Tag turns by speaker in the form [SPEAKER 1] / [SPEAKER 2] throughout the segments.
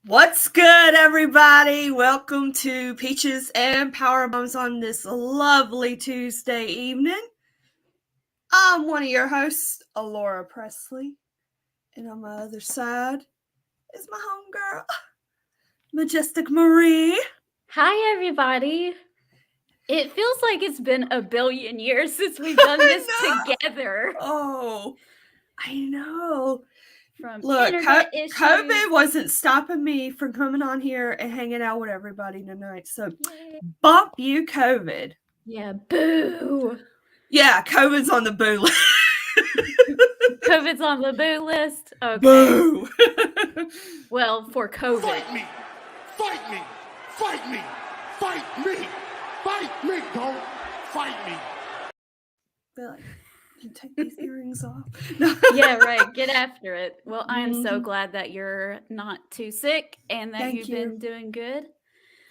[SPEAKER 1] What's good, everybody? Welcome to Peaches and Power Bombs on this lovely Tuesday evening. I'm one of your hosts, Alora Presley, and on my other side is my homegirl, Majestic Marie.
[SPEAKER 2] Hi, everybody. It feels like it's been a billion years since we've done this together.
[SPEAKER 1] Oh, I know.
[SPEAKER 2] Look,
[SPEAKER 1] COVID wasn't stopping me from coming on here and hanging out with everybody tonight. So, bump you, COVID.
[SPEAKER 2] Yeah, boo.
[SPEAKER 1] Yeah, COVID's on the boo list.
[SPEAKER 2] COVID's on the boo list? Okay.
[SPEAKER 1] Boo.
[SPEAKER 2] Well, for COVID.
[SPEAKER 3] Fight me. Fight me. Fight me. Fight me. Fight me. Don't fight me.
[SPEAKER 1] But you take these earrings off.
[SPEAKER 2] Yeah, right. Get after it. Well, I am so glad that you're not too sick and that you've been doing good.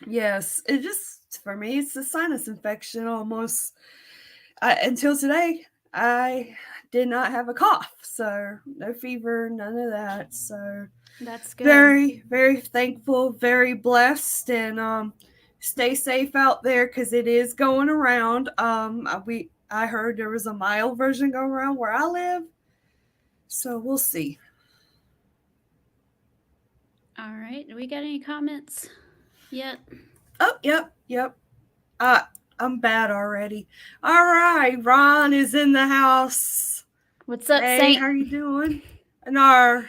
[SPEAKER 1] Yes, it just, for me, it's a sinus infection almost. Until today, I did not have a cough, so no fever, none of that. So
[SPEAKER 2] that's good.
[SPEAKER 1] Very, very thankful, very blessed, and stay safe out there because it is going around. I heard there was a mild version going around where I live, so we'll see.
[SPEAKER 2] All right, do we got any comments yet?
[SPEAKER 1] Oh, yep. I'm bad already. All right, Ron is in the house.
[SPEAKER 2] What's up,
[SPEAKER 1] hey,
[SPEAKER 2] Saint?
[SPEAKER 1] How are you doing? And our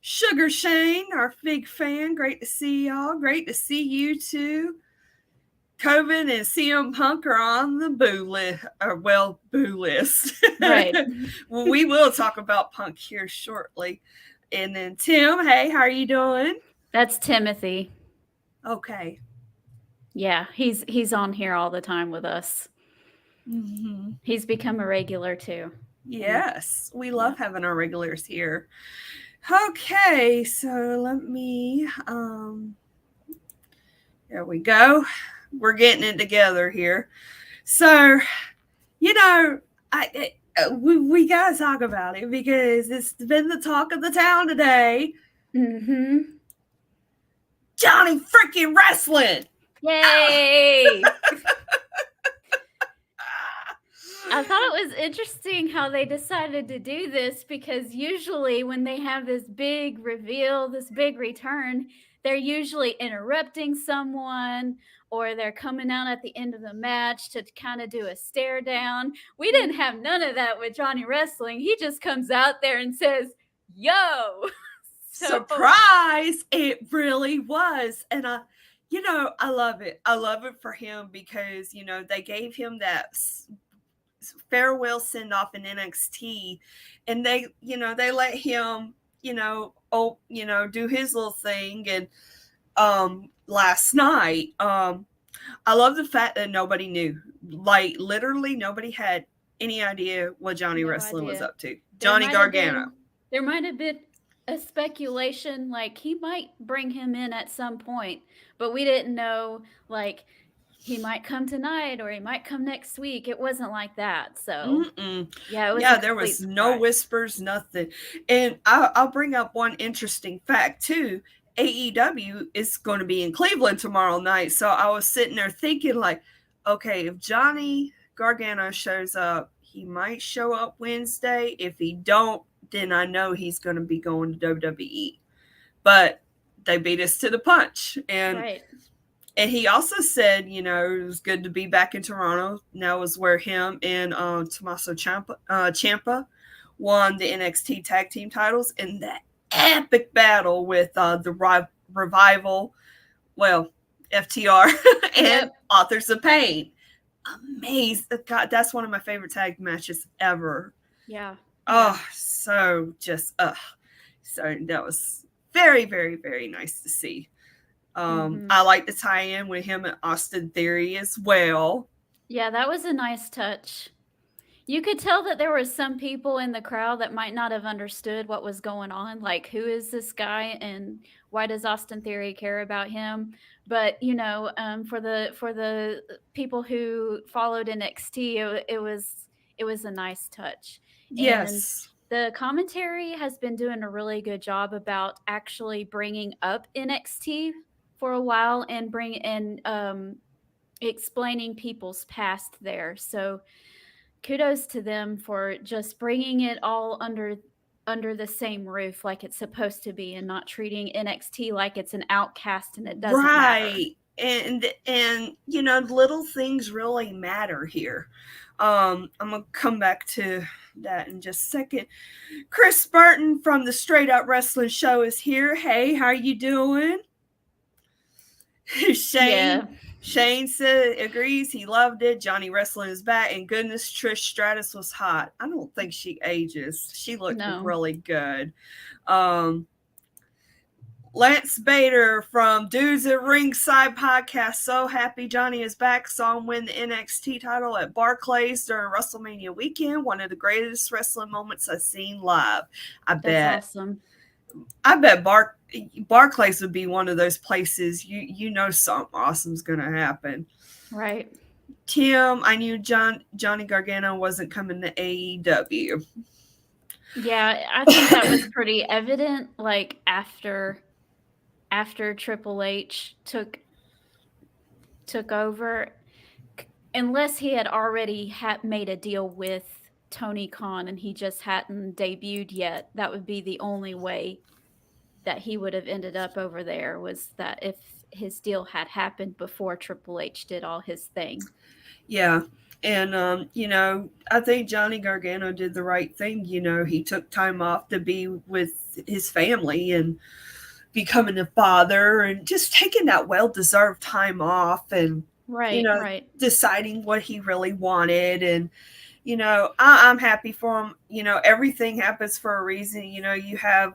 [SPEAKER 1] Sugar Shane, our big fan. Great to see y'all. Great to see you too. COVID and CM Punk are on the boo list. Boo list.
[SPEAKER 2] Right.
[SPEAKER 1] Well, we will talk about Punk here shortly. And then Tim, hey, how are you doing?
[SPEAKER 2] That's Timothy.
[SPEAKER 1] Okay.
[SPEAKER 2] Yeah, he's on here all the time with us.
[SPEAKER 1] Mm-hmm.
[SPEAKER 2] He's become a regular too.
[SPEAKER 1] Yes, we love having our regulars here. Okay, so let me, there we go. We're getting it together here. So, we got to talk about it because it's been the talk of the town today.
[SPEAKER 2] Mm-hmm.
[SPEAKER 1] Johnny freaking wrestling.
[SPEAKER 2] Yay! I thought it was interesting how they decided to do this because usually when they have this big reveal, this big return, they're usually interrupting someone or they're coming out at the end of the match to kind of do a stare down. We didn't have none of that with Johnny Wrestling. He just comes out there and says, yo!
[SPEAKER 1] Surprise! It really was. And I love it. I love it for him because, they gave him that farewell send off in NXT and they let him do his little thing. And last night I love the fact that nobody knew, like literally nobody had any idea what Johnny Wrestling was up to. Johnny Gargano.
[SPEAKER 2] There might have been a speculation like he might bring him in at some point, but we didn't know like he might come tonight or he might come next week. It wasn't like that. So
[SPEAKER 1] there was no whispers, nothing. And I'll bring up one interesting fact too. AEW is going to be in Cleveland tomorrow night. So I was sitting there thinking like, okay, if Johnny Gargano shows up, he might show up Wednesday. If he don't, then I know he's going to be going to WWE. But they beat us to the punch. And
[SPEAKER 2] right.
[SPEAKER 1] And he also said, it was good to be back in Toronto. That was where him and Tommaso Ciampa won the NXT tag team titles in that epic battle with the Revival, FTR and Authors of Pain. Amazing. God, that's one of my favorite tag matches ever.
[SPEAKER 2] Yeah.
[SPEAKER 1] Oh, so that was very, very, very nice to see.
[SPEAKER 2] Mhm.
[SPEAKER 1] I like the tie-in with him and Austin Theory as well.
[SPEAKER 2] Yeah, that was a nice touch. You could tell that there were some people in the crowd that might not have understood what was going on, like, who is this guy and why does Austin Theory care about him? But, for the people who followed NXT, it was a nice touch. And
[SPEAKER 1] Yes.
[SPEAKER 2] the commentary has been doing a really good job about actually bringing up NXT for a while and explaining people's past there. So kudos to them for just bringing it all under the same roof like it's supposed to be and not treating NXT like it's an outcast and it doesn't matter.
[SPEAKER 1] Right. And little things really matter here. I'm gonna come back to that in just a second. Chris Burton from the Straight Up Wrestling Show is here. Hey, how you doing? Shane
[SPEAKER 2] Yeah.
[SPEAKER 1] Shane said agrees. He loved it. Johnny Wrestling is back, and goodness, Trish Stratus was hot. I don't think she ages. She looked
[SPEAKER 2] No.
[SPEAKER 1] really good. Um, Lance Bader from Dudes at Ringside podcast. So happy Johnny is back. Saw him win the NXT title at Barclays during WrestleMania weekend. One of the greatest wrestling moments I've seen live. I
[SPEAKER 2] That's
[SPEAKER 1] bet.
[SPEAKER 2] awesome.
[SPEAKER 1] I bet Barclays would be one of those places you know something awesome's gonna happen.
[SPEAKER 2] Right.
[SPEAKER 1] Tim, I knew Johnny Gargano wasn't coming to AEW.
[SPEAKER 2] Yeah, I think that was pretty evident like after Triple H took over, unless he had already made a deal with Tony Khan and he just hadn't debuted yet. That would be the only way that he would have ended up over there, was that if his deal had happened before Triple H did all his thing.
[SPEAKER 1] Yeah. And I think Johnny Gargano did the right thing. He took time off to be with his family and becoming a father and just taking that well-deserved time off and
[SPEAKER 2] Right, right.
[SPEAKER 1] deciding what he really wanted. And I'm happy for him. Everything happens for a reason. You have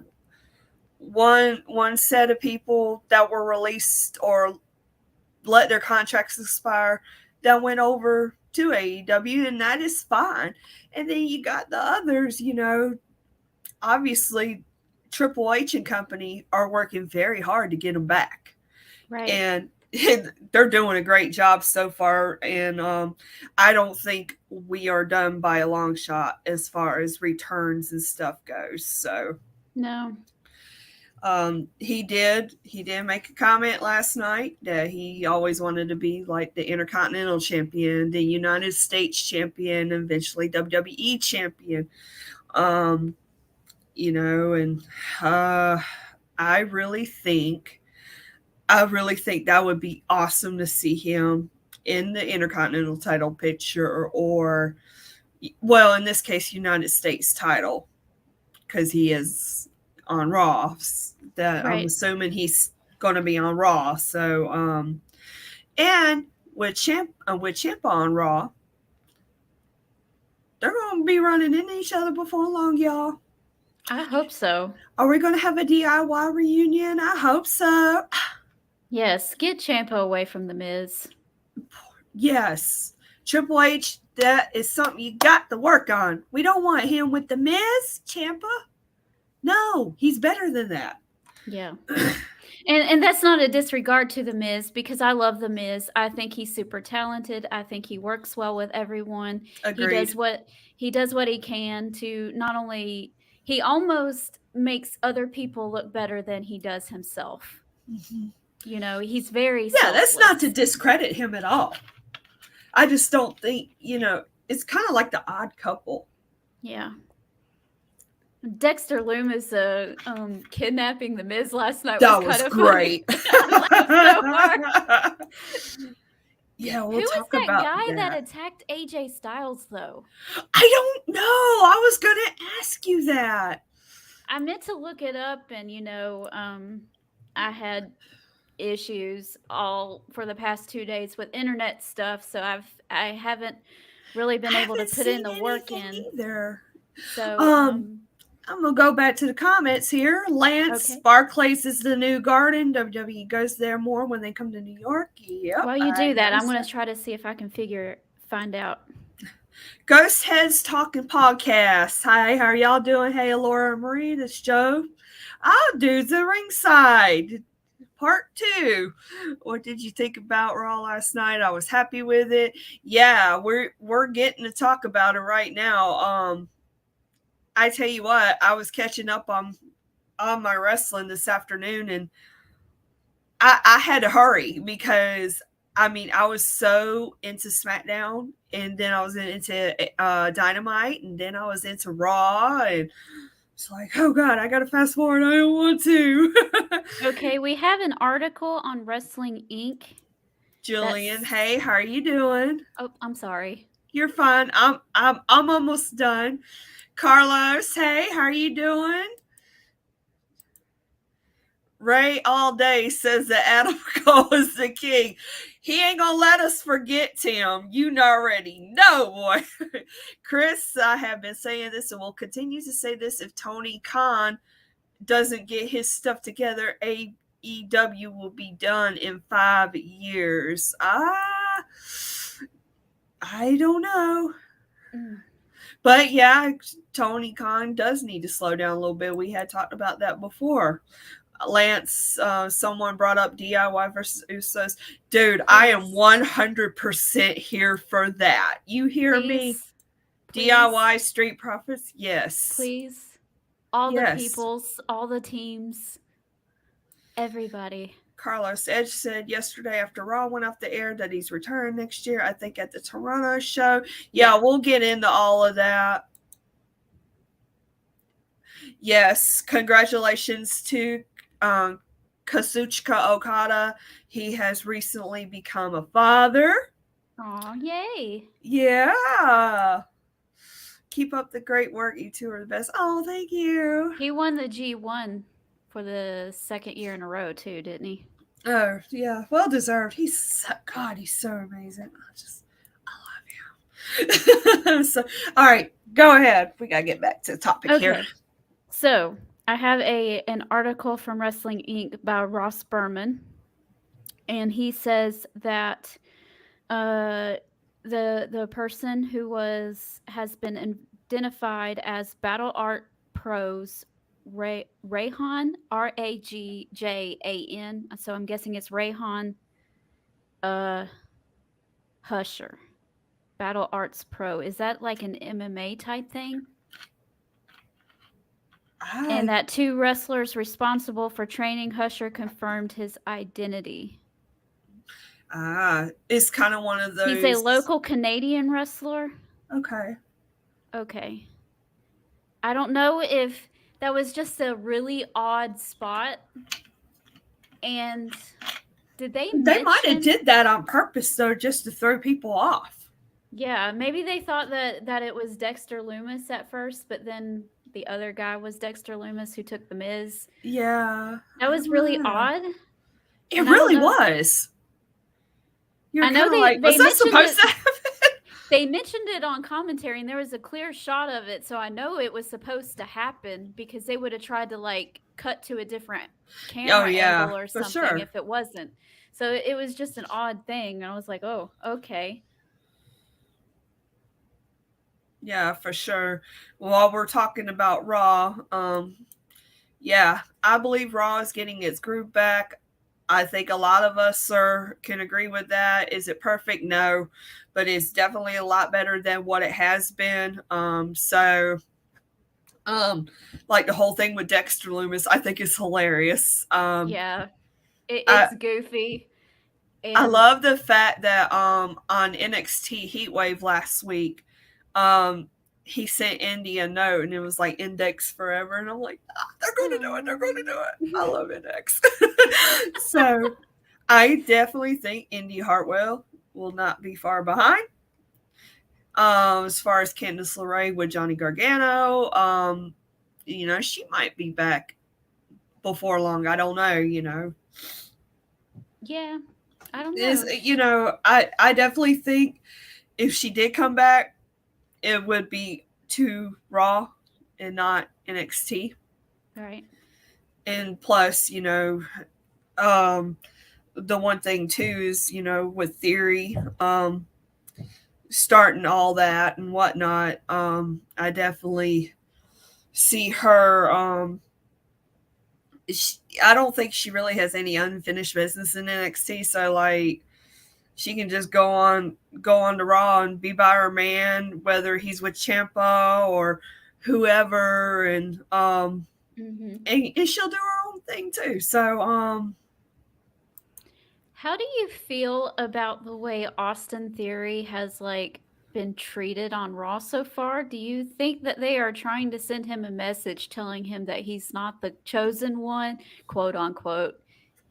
[SPEAKER 1] one set of people that were released or let their contracts expire that went over to AEW, and that is fine. And then you got the others, obviously Triple H and company are working very hard to get them back.
[SPEAKER 2] Right.
[SPEAKER 1] And they're doing a great job so far. And I don't think we are done by a long shot as far as returns and stuff goes. So
[SPEAKER 2] No.
[SPEAKER 1] he did make a comment last night that he always wanted to be like the Intercontinental Champion, the United States Champion, and eventually WWE Champion. And I really think that would be awesome to see him in the Intercontinental title picture, or well, in this case, United States title, because he is on Raw. That I'm
[SPEAKER 2] Right.
[SPEAKER 1] assuming he's going to be on Raw. So, and with Ciampa on Raw, they're going to be running into each other before long, y'all.
[SPEAKER 2] I hope so.
[SPEAKER 1] Are we going to have a DIY reunion? I hope so.
[SPEAKER 2] Yes, get Ciampa away from the Miz.
[SPEAKER 1] Yes, Triple H, that is something you got to work on. We don't want him with the Miz, Ciampa. No, he's better than that.
[SPEAKER 2] Yeah. And that's not a disregard to the Miz, because I love the Miz. I think he's super talented. I think he works well with everyone. He
[SPEAKER 1] Agreed.
[SPEAKER 2] does what he can to not only, he almost makes other people look better than he does himself.
[SPEAKER 1] Mm-hmm.
[SPEAKER 2] He's very
[SPEAKER 1] that's not to
[SPEAKER 2] selfless.
[SPEAKER 1] discredit him at all. I just don't think, it's kind of like the Odd Couple.
[SPEAKER 2] Yeah. Dexter Loomis kidnapping the Miz last night
[SPEAKER 1] That
[SPEAKER 2] was kind of
[SPEAKER 1] great.
[SPEAKER 2] funny. I laughed so hard.
[SPEAKER 1] Yeah, we'll
[SPEAKER 2] Who was
[SPEAKER 1] talk
[SPEAKER 2] that
[SPEAKER 1] about
[SPEAKER 2] guy that
[SPEAKER 1] that.
[SPEAKER 2] attacked AJ Styles, though?
[SPEAKER 1] I don't know. I was going to ask you that.
[SPEAKER 2] I meant to look it up, and I had issues all for the past 2 days with internet stuff, so I haven't really been able to put in the work in
[SPEAKER 1] either.
[SPEAKER 2] So
[SPEAKER 1] I'm gonna go back to the comments here. Lance
[SPEAKER 2] Okay.
[SPEAKER 1] Barclays is the new garden. WWE goes there more when they come to New York. Yep,
[SPEAKER 2] While you
[SPEAKER 1] I
[SPEAKER 2] do that, I'm
[SPEAKER 1] noticed
[SPEAKER 2] going
[SPEAKER 1] that.
[SPEAKER 2] to try to see if I can find out.
[SPEAKER 1] Ghost Heads Talking Podcast. Hi, how are y'all doing? Hey, Alora and Marie, this is Joe. Dudes at ringside. Part 2. What did you think about Raw last night? I was happy with it. Yeah, we're getting to talk about it right now. I tell you what, I was catching up on my wrestling this afternoon, and I had to hurry because I was so into SmackDown, and then I was into Dynamite, and then I was into Raw, and it's like, oh god, I gotta fast forward. I don't want to.
[SPEAKER 2] Okay, we have an article on Wrestling Inc.
[SPEAKER 1] Julian, hey, how are you doing?
[SPEAKER 2] Oh, I'm sorry.
[SPEAKER 1] You're fine. I'm almost done. Carlos, hey, how are you doing? Ray all day says that Adam Cole is the king. He ain't gonna let us forget Tim. You already know, boy. Chris, I have been saying this and will continue to say this. If Tony Khan doesn't get his stuff together, AEW will be done in 5 years. I don't know. But yeah, Tony Khan does need to slow down a little bit. We had talked about that before. Lance, someone brought up DIY versus Usos. Dude, please. I am 100% here for that. You hear me? Please. DIY Street Profits? Yes.
[SPEAKER 2] Please. All the peoples, all the teams, everybody.
[SPEAKER 1] Carlos Edge said yesterday after Raw went off the air that he's returning next year, I think at the Toronto show. Yeah, we'll get into all of that. Yes, congratulations to Kazuchika Okada. He has recently become a father.
[SPEAKER 2] Aw, yay.
[SPEAKER 1] Yeah. Keep up the great work. You two are the best. Oh, thank you.
[SPEAKER 2] He won the G1 for the 2nd year in a row, too, didn't he?
[SPEAKER 1] Oh, yeah. Well deserved. He's so amazing. I love him. So, all right, go ahead. We got to get back to the topic here.
[SPEAKER 2] So, I have an article from Wrestling Inc. by Ross Berman, and he says that the person who has been identified as Battle Art Pros Rayhan, Ragjan. So I'm guessing it's Rayhan Husher. Battle Arts Pro. Is that like an MMA type thing? And that 2 wrestlers responsible for training Husher confirmed his identity.
[SPEAKER 1] It's kind of one of those.
[SPEAKER 2] He's a local Canadian wrestler.
[SPEAKER 1] Okay.
[SPEAKER 2] I don't know if that was just a really odd spot. And did they
[SPEAKER 1] might have did that on purpose, though, just to throw people off.
[SPEAKER 2] Yeah, maybe they thought that it was Dexter Lumis at first, but then the other guy was Dexter Lumis who took the Miz.
[SPEAKER 1] Yeah.
[SPEAKER 2] That was really odd.
[SPEAKER 1] It really was.
[SPEAKER 2] I know
[SPEAKER 1] they was that supposed to happen?
[SPEAKER 2] They mentioned it on commentary, and there was a clear shot of it, so I know it was supposed to happen because they would have tried to like cut to a different camera angle or something if it wasn't. So it was just an odd thing, and I was like, oh, okay.
[SPEAKER 1] Yeah, for sure. While we're talking about Raw, yeah, I believe Raw is getting its groove back. I think a lot of us can agree with that. Is it perfect? No, but it's definitely a lot better than what it has been. Like the whole thing with Dexter Lumis, I think is hilarious.
[SPEAKER 2] Yeah, it's goofy.
[SPEAKER 1] And I love the fact that on NXT Heatwave last week, he sent Indy a note, and it was like Index Forever, and I'm like, they're going to do it. They're going to do it. I love Index. So I definitely think Indy Hartwell will not be far behind. As far as Candice LeRae with Johnny Gargano, she might be back before long. I don't know,
[SPEAKER 2] Yeah, I don't know.
[SPEAKER 1] I definitely think if she did come back, it would be to Raw and not NXT.
[SPEAKER 2] Right.
[SPEAKER 1] And plus, the one thing too is, with Theory, starting all that and whatnot, I definitely see her. I don't think she really has any unfinished business in NXT, so like she can just go on to Raw and be by her man, whether he's with Ciampa or whoever, and she'll do her own thing too. So
[SPEAKER 2] How do you feel about the way Austin Theory has like been treated on Raw so far? Do you think that they are trying to send him a message telling him that he's not the chosen one, quote unquote,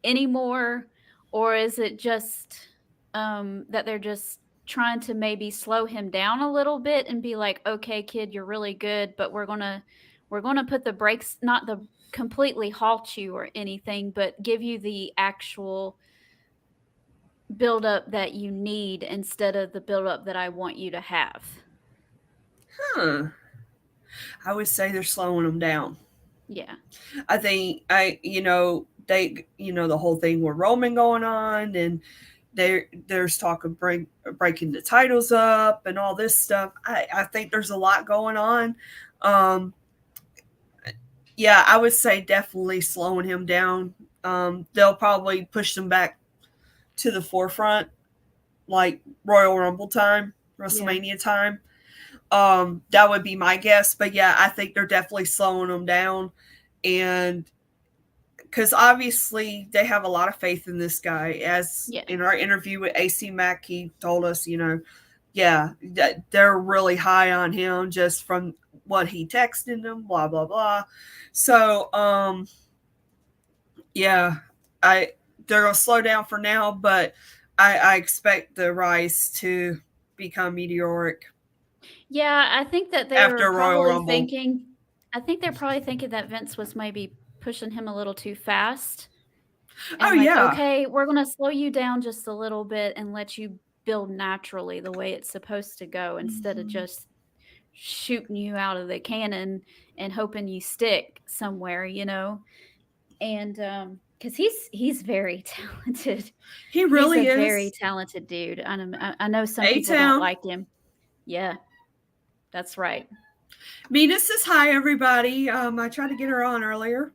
[SPEAKER 2] anymore? Or is it just that they're just trying to maybe slow him down a little bit and be like, okay, kid, you're really good, but we're gonna put the brakes, not the completely halt you or anything, but give you the actual buildup that you need instead of the buildup that I want you to have.
[SPEAKER 1] huh, I would say they're slowing them down.
[SPEAKER 2] Yeah.
[SPEAKER 1] I think the whole thing with Roman going on, and there's talk of breaking the titles up and all this stuff. I think there's a lot going on. Um, yeah, I would say definitely slowing him down. They'll probably push them back to the forefront, like Royal Rumble time, WrestleMania time. That would be my guess. But yeah, I think they're definitely slowing them down. And because obviously they have a lot of faith in this guy. As in our interview with AC Mack, he told us, that they're really high on him just from what he texted them, blah, blah, blah. So, yeah, they're going to slow down for now, but I expect the rise to become meteoric.
[SPEAKER 2] Yeah, I think that
[SPEAKER 1] After Royal Rumble.
[SPEAKER 2] I think they're probably thinking that Vince was maybe pushing him a little too fast.
[SPEAKER 1] And
[SPEAKER 2] okay, we're going to slow you down just a little bit and let you build naturally the way it's supposed to go instead of just shooting you out of the cannon and hoping you stick somewhere, And because he's very talented.
[SPEAKER 1] He really
[SPEAKER 2] he's a
[SPEAKER 1] is.
[SPEAKER 2] very talented dude. I know some people don't like him. Yeah, that's right.
[SPEAKER 1] Mina says hi, everybody. I tried to get her on earlier.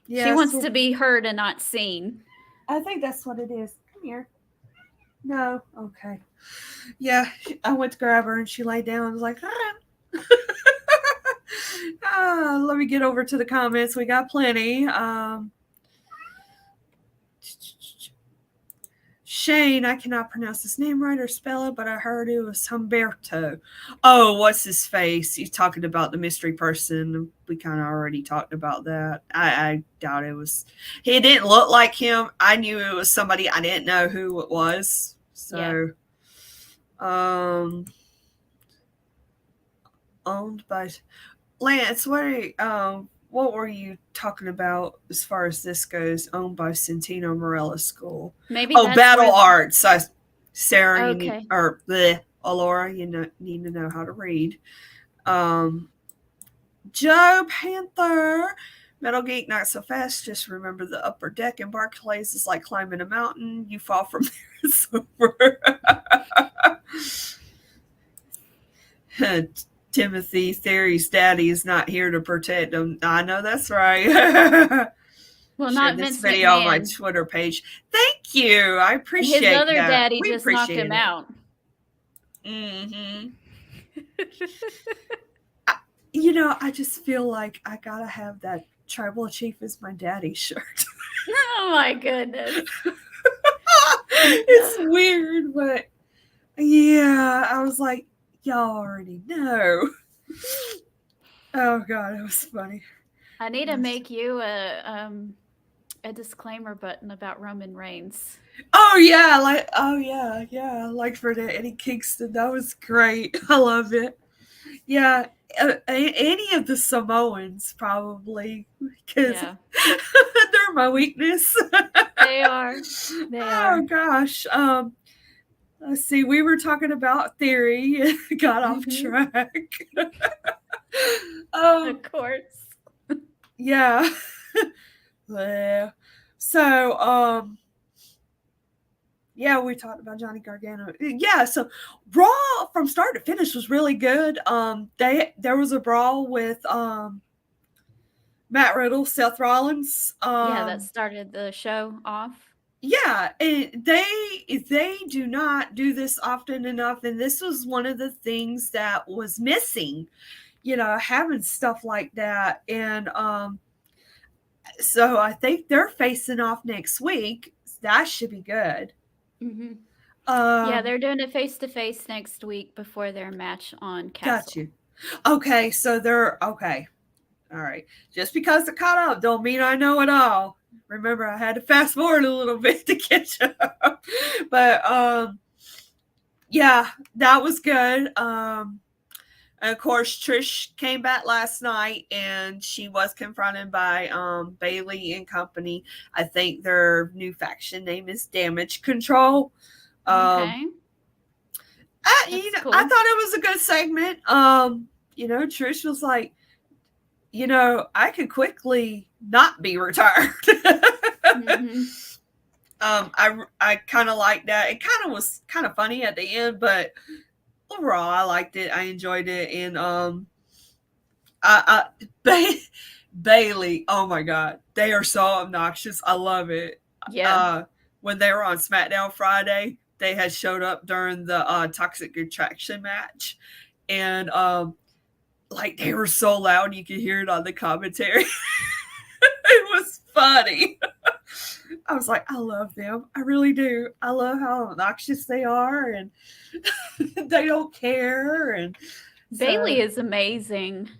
[SPEAKER 2] She wants to be heard and not seen.
[SPEAKER 1] I think that's what it is. Come here. No. Okay. Yeah, I went to grab her and she laid down and was like, let me get over to the comments. We got plenty. Shane, I cannot pronounce his name right or spell it, but I heard it was Humberto. Oh, what's his face? He's talking about the mystery person. We kind of already talked about that. I doubt it was. He didn't look like him. I knew it was somebody. I didn't know who it was. So, owned by Lance. What were you talking about as far as this goes? Owned by Santino Marella School.
[SPEAKER 2] Maybe
[SPEAKER 1] Battle Arts. Sarah,
[SPEAKER 2] okay.
[SPEAKER 1] Alora, need to know how to read. Joe Panther, Metal Geek, not so fast. Just remember the upper deck in Barclays is like climbing a mountain. You fall from there, it's over. Timothy Theory's daddy is not here to protect him. I know that's right.
[SPEAKER 2] Well, not
[SPEAKER 1] this
[SPEAKER 2] Vince
[SPEAKER 1] video
[SPEAKER 2] McMahon.
[SPEAKER 1] on my Twitter page. Thank you. I appreciate
[SPEAKER 2] his other
[SPEAKER 1] that.
[SPEAKER 2] daddy just knocked him out.
[SPEAKER 1] Mm-hmm. I just feel like I gotta have that Tribal Chief is my daddy shirt.
[SPEAKER 2] Oh my goodness.
[SPEAKER 1] It's weird, but yeah, I was like, y'all already know. Oh God, it was funny.
[SPEAKER 2] I need to make you a disclaimer button about Roman Reigns.
[SPEAKER 1] Oh yeah, like for the Eddie Kingston, that was great. I love it. Yeah, any of the Samoans probably, because they're my weakness.
[SPEAKER 2] They are.
[SPEAKER 1] Oh gosh. Let's see. We were talking about Theory. Got off
[SPEAKER 2] Mhm.
[SPEAKER 1] track. um,
[SPEAKER 2] Of course.
[SPEAKER 1] yeah. Yeah. So, yeah, we talked about Johnny Gargano. Yeah, so Raw from start to finish was really good. There was a brawl with Matt Riddle, Seth Rollins.
[SPEAKER 2] Yeah, that started the show off.
[SPEAKER 1] Yeah, they do not do this often enough, and this was one of the things that was missing. Having stuff like that, and so I think they're facing off next week. That should be good.
[SPEAKER 2] Mhm. Yeah,
[SPEAKER 1] Um,
[SPEAKER 2] they're doing a face-to-face next week before their match on
[SPEAKER 1] got
[SPEAKER 2] Castle.
[SPEAKER 1] you. Okay, so they're okay. All right. Just because they're caught up don't mean I know it all. Remember, I had to fast forward a little bit to catch up. But yeah, that was good. And of course, Trish came back last night and she was confronted by Bailey and company. I think their new faction name is Damage Control. Um,
[SPEAKER 2] Okay. That's
[SPEAKER 1] I
[SPEAKER 2] cool.
[SPEAKER 1] thought it was a good segment. Trish was like, I could quickly not be retired.
[SPEAKER 2] Mhm.
[SPEAKER 1] I kind of like that. It kind of was kind of funny at the end, but overall, I liked it. I enjoyed it, and Bailey. Oh my god, they are so obnoxious. I love it.
[SPEAKER 2] Yeah.
[SPEAKER 1] Uh, when they were on SmackDown Friday, they had showed up during the Toxic Attraction match, and like they were so loud you could hear it on the commentary. It was funny. I was like, I love them. I really do. I love how obnoxious they are and they don't care. And so,
[SPEAKER 2] Bailey is amazing.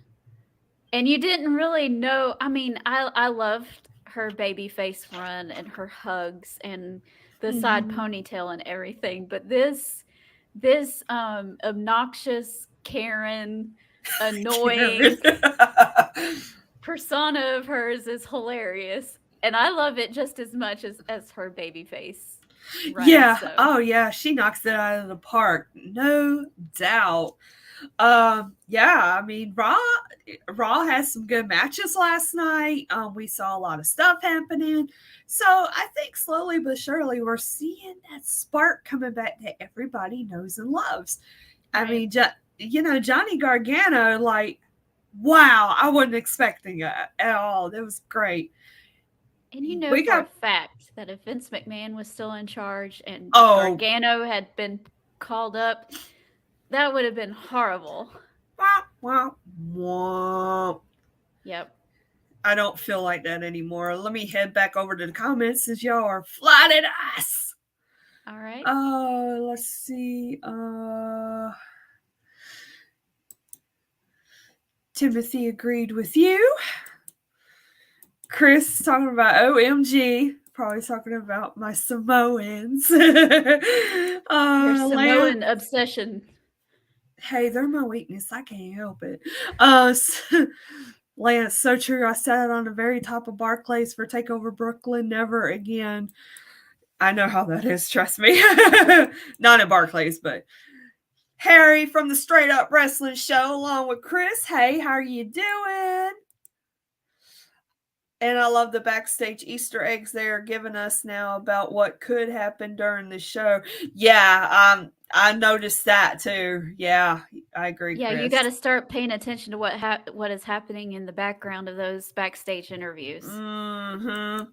[SPEAKER 2] And you didn't really know, I mean, I loved her baby face run and her hugs and the side
[SPEAKER 1] mhm.
[SPEAKER 2] ponytail and everything, but this obnoxious Karen
[SPEAKER 1] Karen.
[SPEAKER 2] annoying persona of hers is hilarious. And I love it just as much as her baby face run.
[SPEAKER 1] Yeah.
[SPEAKER 2] So
[SPEAKER 1] Oh, yeah. She knocks it out of the park. No doubt. Yeah, I mean, Raw has some good matches last night. We saw a lot of stuff happening. So I think slowly but surely we're seeing that spark coming back that everybody knows and loves. I
[SPEAKER 2] right.
[SPEAKER 1] mean, Johnny Gargano, like, wow, I wasn't expecting it at all. That was great.
[SPEAKER 2] And you know
[SPEAKER 1] We
[SPEAKER 2] for a
[SPEAKER 1] got,
[SPEAKER 2] fact that if Vince McMahon was still in charge and
[SPEAKER 1] oh,
[SPEAKER 2] Gargano had been called up, that would have been horrible.
[SPEAKER 1] wah, wah, wah.
[SPEAKER 2] Yep.
[SPEAKER 1] I don't feel like that anymore. Let me head back over to the comments since y'all are flying at us.
[SPEAKER 2] All right.
[SPEAKER 1] Let's see. Timothy agreed with you. Chris talking about OMG. Probably talking about my Samoans.
[SPEAKER 2] Your
[SPEAKER 1] Lance,
[SPEAKER 2] Samoan obsession.
[SPEAKER 1] hey, they're my weakness. I can't help it. Lance, so true. I sat on the very top of Barclays for Takeover Brooklyn. Never again. I know how that is. Trust me. Not at Barclays, but Harry from the Straight Up Wrestling Show, along with Chris. Hey, how are you doing? And I love the backstage Easter eggs they are giving us now about what could happen during the show. Yeah, I noticed that too. Yeah, I agree,
[SPEAKER 2] Yeah, you got
[SPEAKER 1] Chris.
[SPEAKER 2] to start paying attention to what is happening in the background of those backstage interviews.
[SPEAKER 1] Mm-hmm.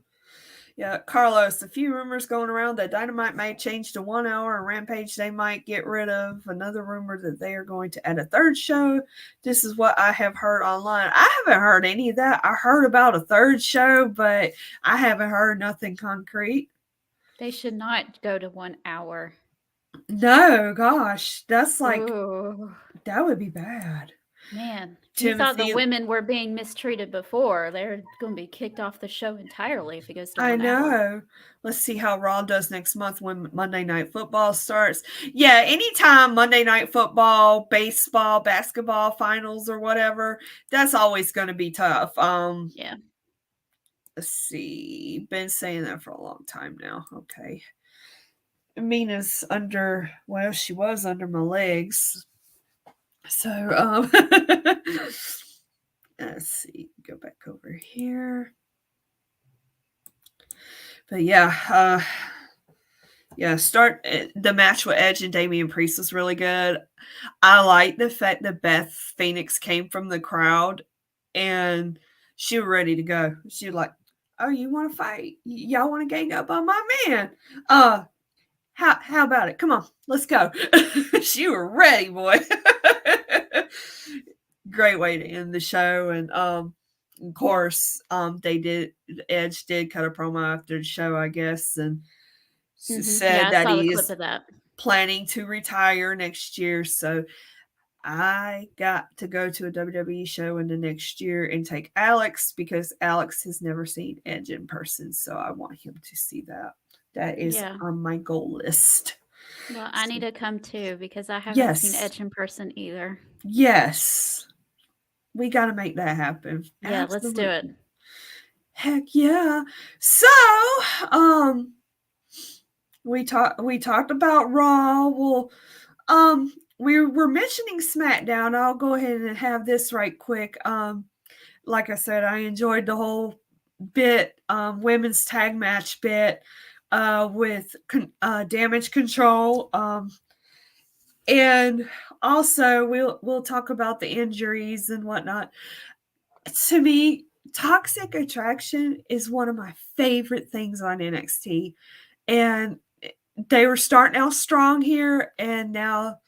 [SPEAKER 1] Yeah, Carlos, a few rumors going around that Dynamite may change to 1 hour and Rampage they might get rid of. Another rumor that they are going to add a third show. This is what I have heard online. I haven't heard any of that. I heard about a third show, but I haven't heard nothing concrete.
[SPEAKER 2] They should not go to 1 hour.
[SPEAKER 1] No, gosh, that's like,
[SPEAKER 2] Ooh,
[SPEAKER 1] that would be bad.
[SPEAKER 2] man. You thought the
[SPEAKER 1] Timothy,
[SPEAKER 2] women were being mistreated before. They're going to be kicked off the show entirely if it goes to
[SPEAKER 1] I
[SPEAKER 2] 1 hour.
[SPEAKER 1] know. Let's see how Raw does next month when Monday Night Football starts. Yeah, anytime Monday Night Football, baseball, basketball finals or whatever, that's always going to be tough.
[SPEAKER 2] Yeah.
[SPEAKER 1] Let's see. Been saying that for a long time now. Okay. Mina's under, well, she was under my legs. So, let's see, go back over here. But yeah, start the match with Edge and Damian Priest was really good. I like the fact that Beth Phoenix came from the crowd and she was ready to go. She was like, "Oh, you want to fight? Y'all want to gang up on my man? How about it? Come on, let's go." She was ready, boy. Great way to end the show, and of course, Edge did cut a promo after the show, I guess, and
[SPEAKER 2] Yeah,
[SPEAKER 1] said
[SPEAKER 2] I
[SPEAKER 1] that
[SPEAKER 2] saw the
[SPEAKER 1] he
[SPEAKER 2] clip
[SPEAKER 1] is
[SPEAKER 2] of that.
[SPEAKER 1] planning to retire next year. So I got to go to a WWE show in the next year and take Alex because Alex has never seen Edge in person. So I want him to see that. That is
[SPEAKER 2] Yeah.
[SPEAKER 1] on my goal list.
[SPEAKER 2] Well, I need to come too because I haven't seen
[SPEAKER 1] Yes.
[SPEAKER 2] Edge in person either.
[SPEAKER 1] Yes. We got to make that happen.
[SPEAKER 2] Yeah, let's do it.
[SPEAKER 1] Heck yeah. So, we talked about Raw. Well, we were mentioning SmackDown. I'll go ahead and have this right quick. Like I said, I enjoyed the whole bit, women's tag match bit, with Damage Control. And also we'll talk about the injuries and whatnot. To me, Toxic Attraction is one of my favorite things on NXT, and they were starting out strong here, and now,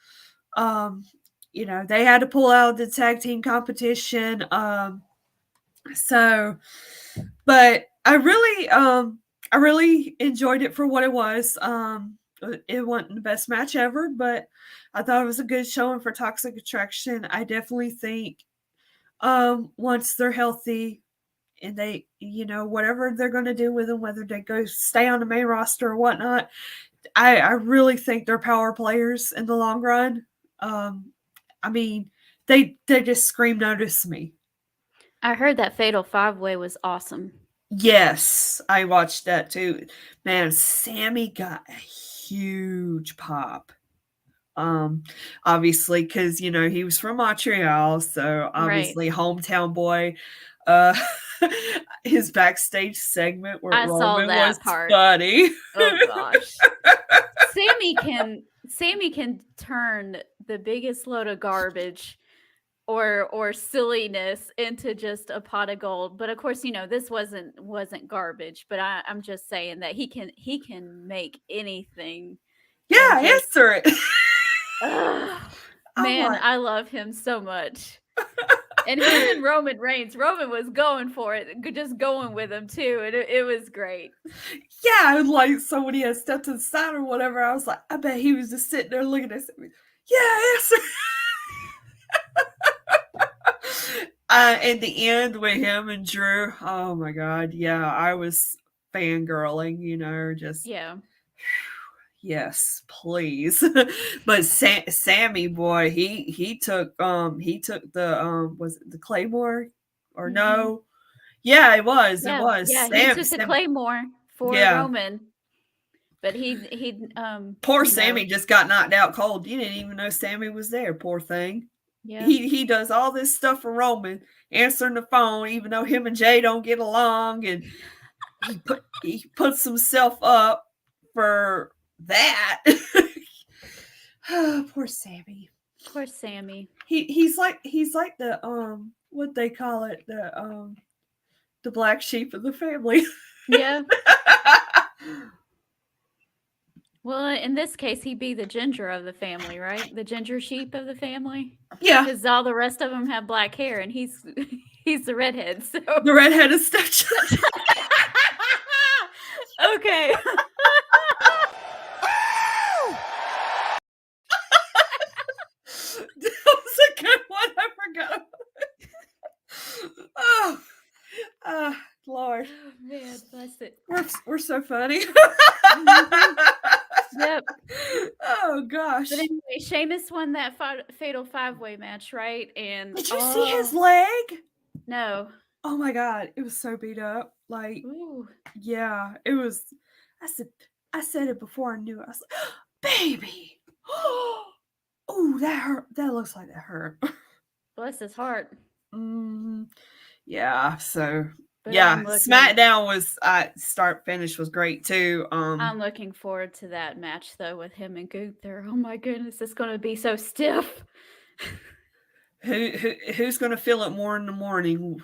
[SPEAKER 1] they had to pull out the tag team competition. So, but I really enjoyed it for what it was. It wasn't the best match ever, but I thought it was a good showing for Toxic Attraction. I definitely think, once they're healthy and they, whatever they're going to do with them, whether they go stay on the main roster or whatnot, I really think they're power players in the long run. I mean, they just scream notice me.
[SPEAKER 2] I heard that Fatal 5-Way was awesome.
[SPEAKER 1] Yes, I watched that too. Man, Sammy got a huge pop. Obviously, because he was from Montreal, so obviously hometown boy. Uh, his backstage segment where
[SPEAKER 2] I saw
[SPEAKER 1] Roman
[SPEAKER 2] that
[SPEAKER 1] was
[SPEAKER 2] part.
[SPEAKER 1] funny.
[SPEAKER 2] Oh gosh. Sammy can turn the biggest load of garbage or silliness into just a pot of gold. But of course, this wasn't garbage. But I'm just saying that he can make anything.
[SPEAKER 1] Yeah, answer it.
[SPEAKER 2] Man, I love him so much. And him and Roman Reigns. Roman was going for it, just going with him too, and it was great.
[SPEAKER 1] Yeah, and like somebody had stepped to the side or whatever. I was like, I bet he was just sitting there looking at me. Yeah, answer. At the end with him and Drew, oh my god, yeah, I was fangirling, just
[SPEAKER 2] Yeah.
[SPEAKER 1] Yes, please. But Sammy boy, he took the was it the Claymore or no? Yeah, it was.
[SPEAKER 2] Yeah, he took the Claymore for Roman. But he
[SPEAKER 1] poor Sammy just got knocked out cold. You didn't even know Sammy was there, poor thing.
[SPEAKER 2] Yeah.
[SPEAKER 1] He does all this stuff for Roman, answering the phone, even though him and Jay don't get along, and he puts himself up for that. Oh, poor Sammy.
[SPEAKER 2] Poor Sammy.
[SPEAKER 1] He's like the what they call it, the black sheep of the family.
[SPEAKER 2] Yeah. Well, in this case, he'd be the ginger of the family, right? The ginger sheep of the family.
[SPEAKER 1] Yeah,
[SPEAKER 2] because all the rest of them have black hair, and he's the redhead. So
[SPEAKER 1] the redheaded stepchild.
[SPEAKER 2] Okay.
[SPEAKER 1] That was a good one. I forgot. Oh, Lord.
[SPEAKER 2] Oh, man, bless it.
[SPEAKER 1] We're so funny.
[SPEAKER 2] Yep.
[SPEAKER 1] Oh gosh.
[SPEAKER 2] But anyway, Sheamus won that fatal 5-way match, right? And
[SPEAKER 1] did you see his leg?
[SPEAKER 2] No.
[SPEAKER 1] Oh my god, it was so beat up. Like,
[SPEAKER 2] ooh.
[SPEAKER 1] Yeah, it was. I said it before I knew it. I was like, baby. Oh, that hurt. That looks like that hurt.
[SPEAKER 2] Bless his heart.
[SPEAKER 1] Yeah, so
[SPEAKER 2] But
[SPEAKER 1] yeah, SmackDown was start finish was great too.
[SPEAKER 2] I'm looking forward to that match though with him and Gunther. Oh my goodness, it's gonna be so stiff.
[SPEAKER 1] Who's gonna feel it more in the morning?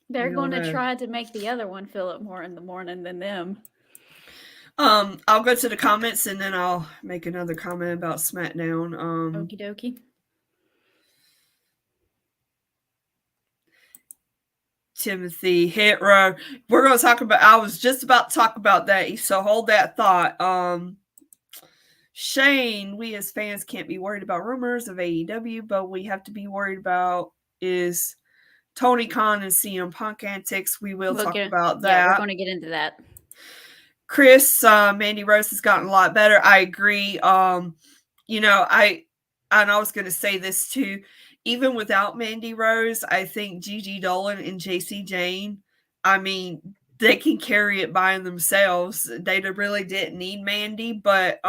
[SPEAKER 2] They're gonna try to make the other one feel it more in the morning than them.
[SPEAKER 1] I'll go to the comments and then I'll make another comment about SmackDown.
[SPEAKER 2] Okie dokie.
[SPEAKER 1] Timothy Hit Row. We're going to talk about. I was just about to talk about that, so hold that thought. Shane, we as fans can't be worried about rumors of AEW, but we have to be worried about is Tony Khan and CM Punk antics. We'll talk about that.
[SPEAKER 2] Yeah, we're going to get into that.
[SPEAKER 1] Chris, Mandy Rose has gotten a lot better. I agree. You know, and I was going to say this too. Even without Mandy Rose, I think Gigi Dolan and JC Jane, I mean, they can carry it by themselves. They really didn't need Mandy, but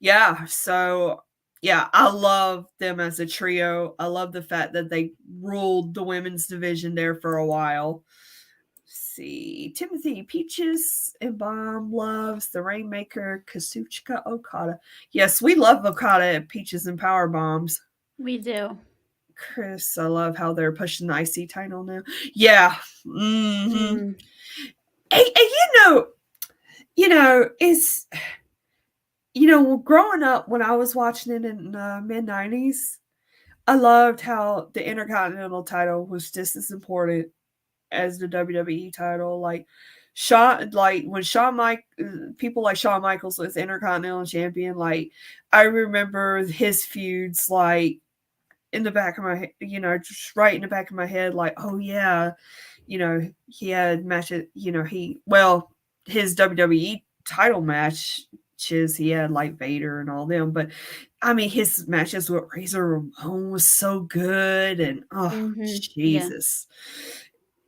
[SPEAKER 1] yeah. So yeah, I love them as a trio. I love the fact that they ruled the women's division there for a while. See, Timothy Peaches and Bomb loves the Rainmaker Kazuchika Okada. Yes, we love Okada at Peaches and Power Bombs.
[SPEAKER 2] We do.
[SPEAKER 1] Chris, I love how they're pushing the IC title now. Yeah. Mm-hmm. And it's, growing up when I was watching it in the mid-90s, I loved how the Intercontinental title was just as important as the WWE title. Like when people like Shawn Michaels was Intercontinental Champion, like I remember his feuds like in the back of my head, just right in the back of my head, like, oh yeah, he had matches, his WWE title matches, he had like Vader and all them, but I mean his matches with Razor Ramon was so good, and Jesus.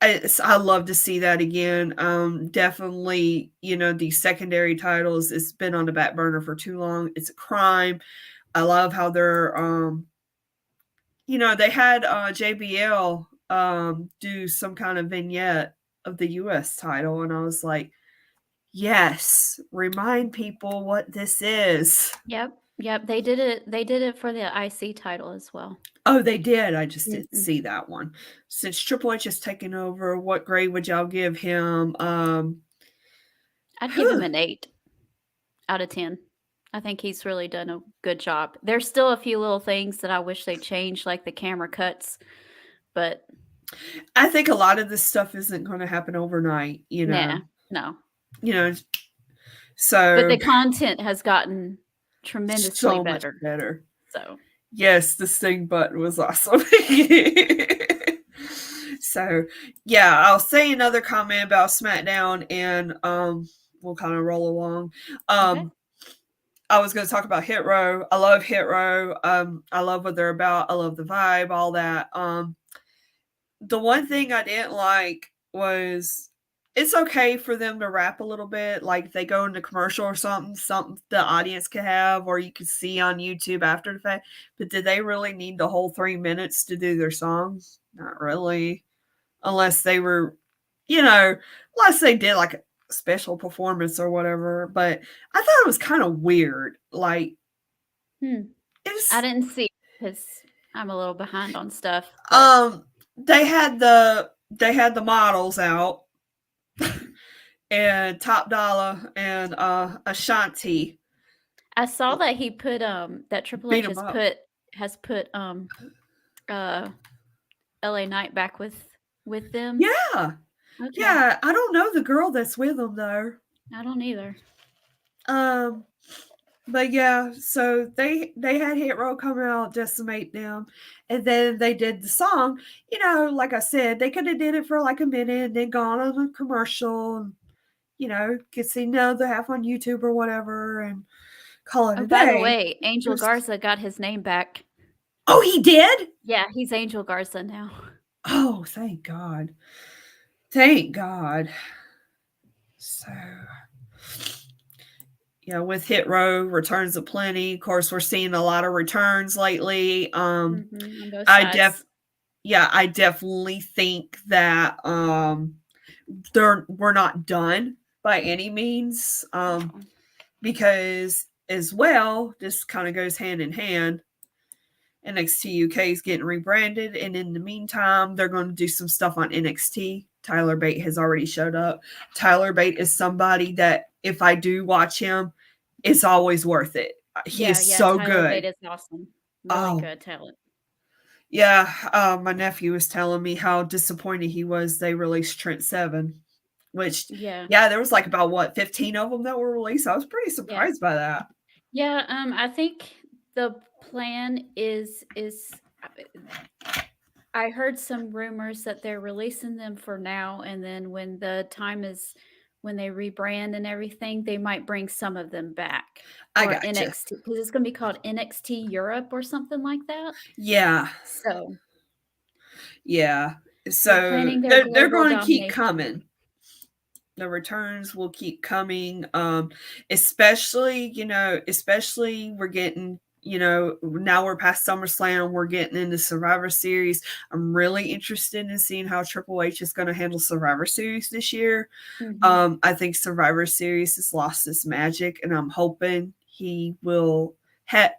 [SPEAKER 1] Yeah. I love to see that again. Definitely, these secondary titles, it's been on the back burner for too long. It's a crime. I love how they're they had JBL do some kind of vignette of the US title, and I was like, yes, remind people what this is.
[SPEAKER 2] Yep. They did it for the IC title as well.
[SPEAKER 1] Oh, they did. I just didn't see that one. Since Triple H is taking over, what grade would y'all give him?
[SPEAKER 2] I'd give him an 8 out of 10. I think he's really done a good job. There's still a few little things that I wish they changed, like the camera cuts, but
[SPEAKER 1] I think a lot of this stuff isn't going to happen overnight,
[SPEAKER 2] Nah, no.
[SPEAKER 1] So
[SPEAKER 2] but the content has gotten tremendously
[SPEAKER 1] so
[SPEAKER 2] better.
[SPEAKER 1] Much better.
[SPEAKER 2] So
[SPEAKER 1] yes, the Sting button was awesome. So yeah, I'll say another comment about SmackDown, and we'll kind of roll along. Okay. I was going to talk about Hit Row. I love Hit Row. I love what they're about. I love the vibe, all that. The one thing I didn't like was it's okay for them to rap a little bit, like they go into commercial or something the audience could have, or you could see on YouTube after the fact. But did they really need the whole 3 minutes to do their songs? Not really, unless they were, unless they did like a special performance or whatever. But I thought it was kind of weird. Like,
[SPEAKER 2] I didn't see because I'm a little behind on stuff.
[SPEAKER 1] But. They had the models out. And Top Dollar and Ashanti.
[SPEAKER 2] I saw that he put that Triple H has put LA Knight back with them.
[SPEAKER 1] Yeah. Okay. Yeah, I don't know the girl that's with them though.
[SPEAKER 2] I don't either.
[SPEAKER 1] But yeah, so they had Hit Row come out, decimate them, and then they did the song. Like I said, they could have did it for like a minute and then gone on a commercial and could see the half on YouTube or whatever and call it a day.
[SPEAKER 2] By the way, Angel Garza got his name back.
[SPEAKER 1] Oh, he did?
[SPEAKER 2] Yeah, he's Angel Garza now.
[SPEAKER 1] Oh, thank God. Thank God. So, with Hit Row, returns aplenty. Of course, we're seeing a lot of returns lately.
[SPEAKER 2] On both
[SPEAKER 1] I
[SPEAKER 2] sides.
[SPEAKER 1] I definitely think that we're not done by any means. Because as well, this kind of goes hand in hand. NXT UK is getting rebranded, and in the meantime, they're going to do some stuff on NXT. Tyler Bate has already showed up. Tyler Bate is somebody that if I do watch him, it's always worth it. He is so
[SPEAKER 2] Tyler Bate
[SPEAKER 1] good.
[SPEAKER 2] is awesome. Really
[SPEAKER 1] Oh,
[SPEAKER 2] good talent.
[SPEAKER 1] yeah. My nephew was telling me how disappointed he was they released Trent Seven, which,
[SPEAKER 2] Yeah.
[SPEAKER 1] yeah, there was like about what 15 of them that were released. I was pretty
[SPEAKER 2] Yeah.
[SPEAKER 1] surprised by that.
[SPEAKER 2] Yeah, I think the plan is I heard some rumors that they're releasing them for now, and then when the time is when they rebrand and everything, they might bring some of them back
[SPEAKER 1] I
[SPEAKER 2] for
[SPEAKER 1] gotcha.
[SPEAKER 2] NXT because it's going to be called NXT Europe or something like that.
[SPEAKER 1] Yeah.
[SPEAKER 2] So
[SPEAKER 1] Yeah.
[SPEAKER 2] they're
[SPEAKER 1] So
[SPEAKER 2] planning their
[SPEAKER 1] they're
[SPEAKER 2] global
[SPEAKER 1] going to keep
[SPEAKER 2] domination.
[SPEAKER 1] coming. The returns will keep coming. Especially, especially we're getting, now we're past SummerSlam, we're getting into Survivor Series. I'm really interested in seeing how Triple H is going to handle Survivor Series this year. I think Survivor Series has lost its magic, and I'm hoping he will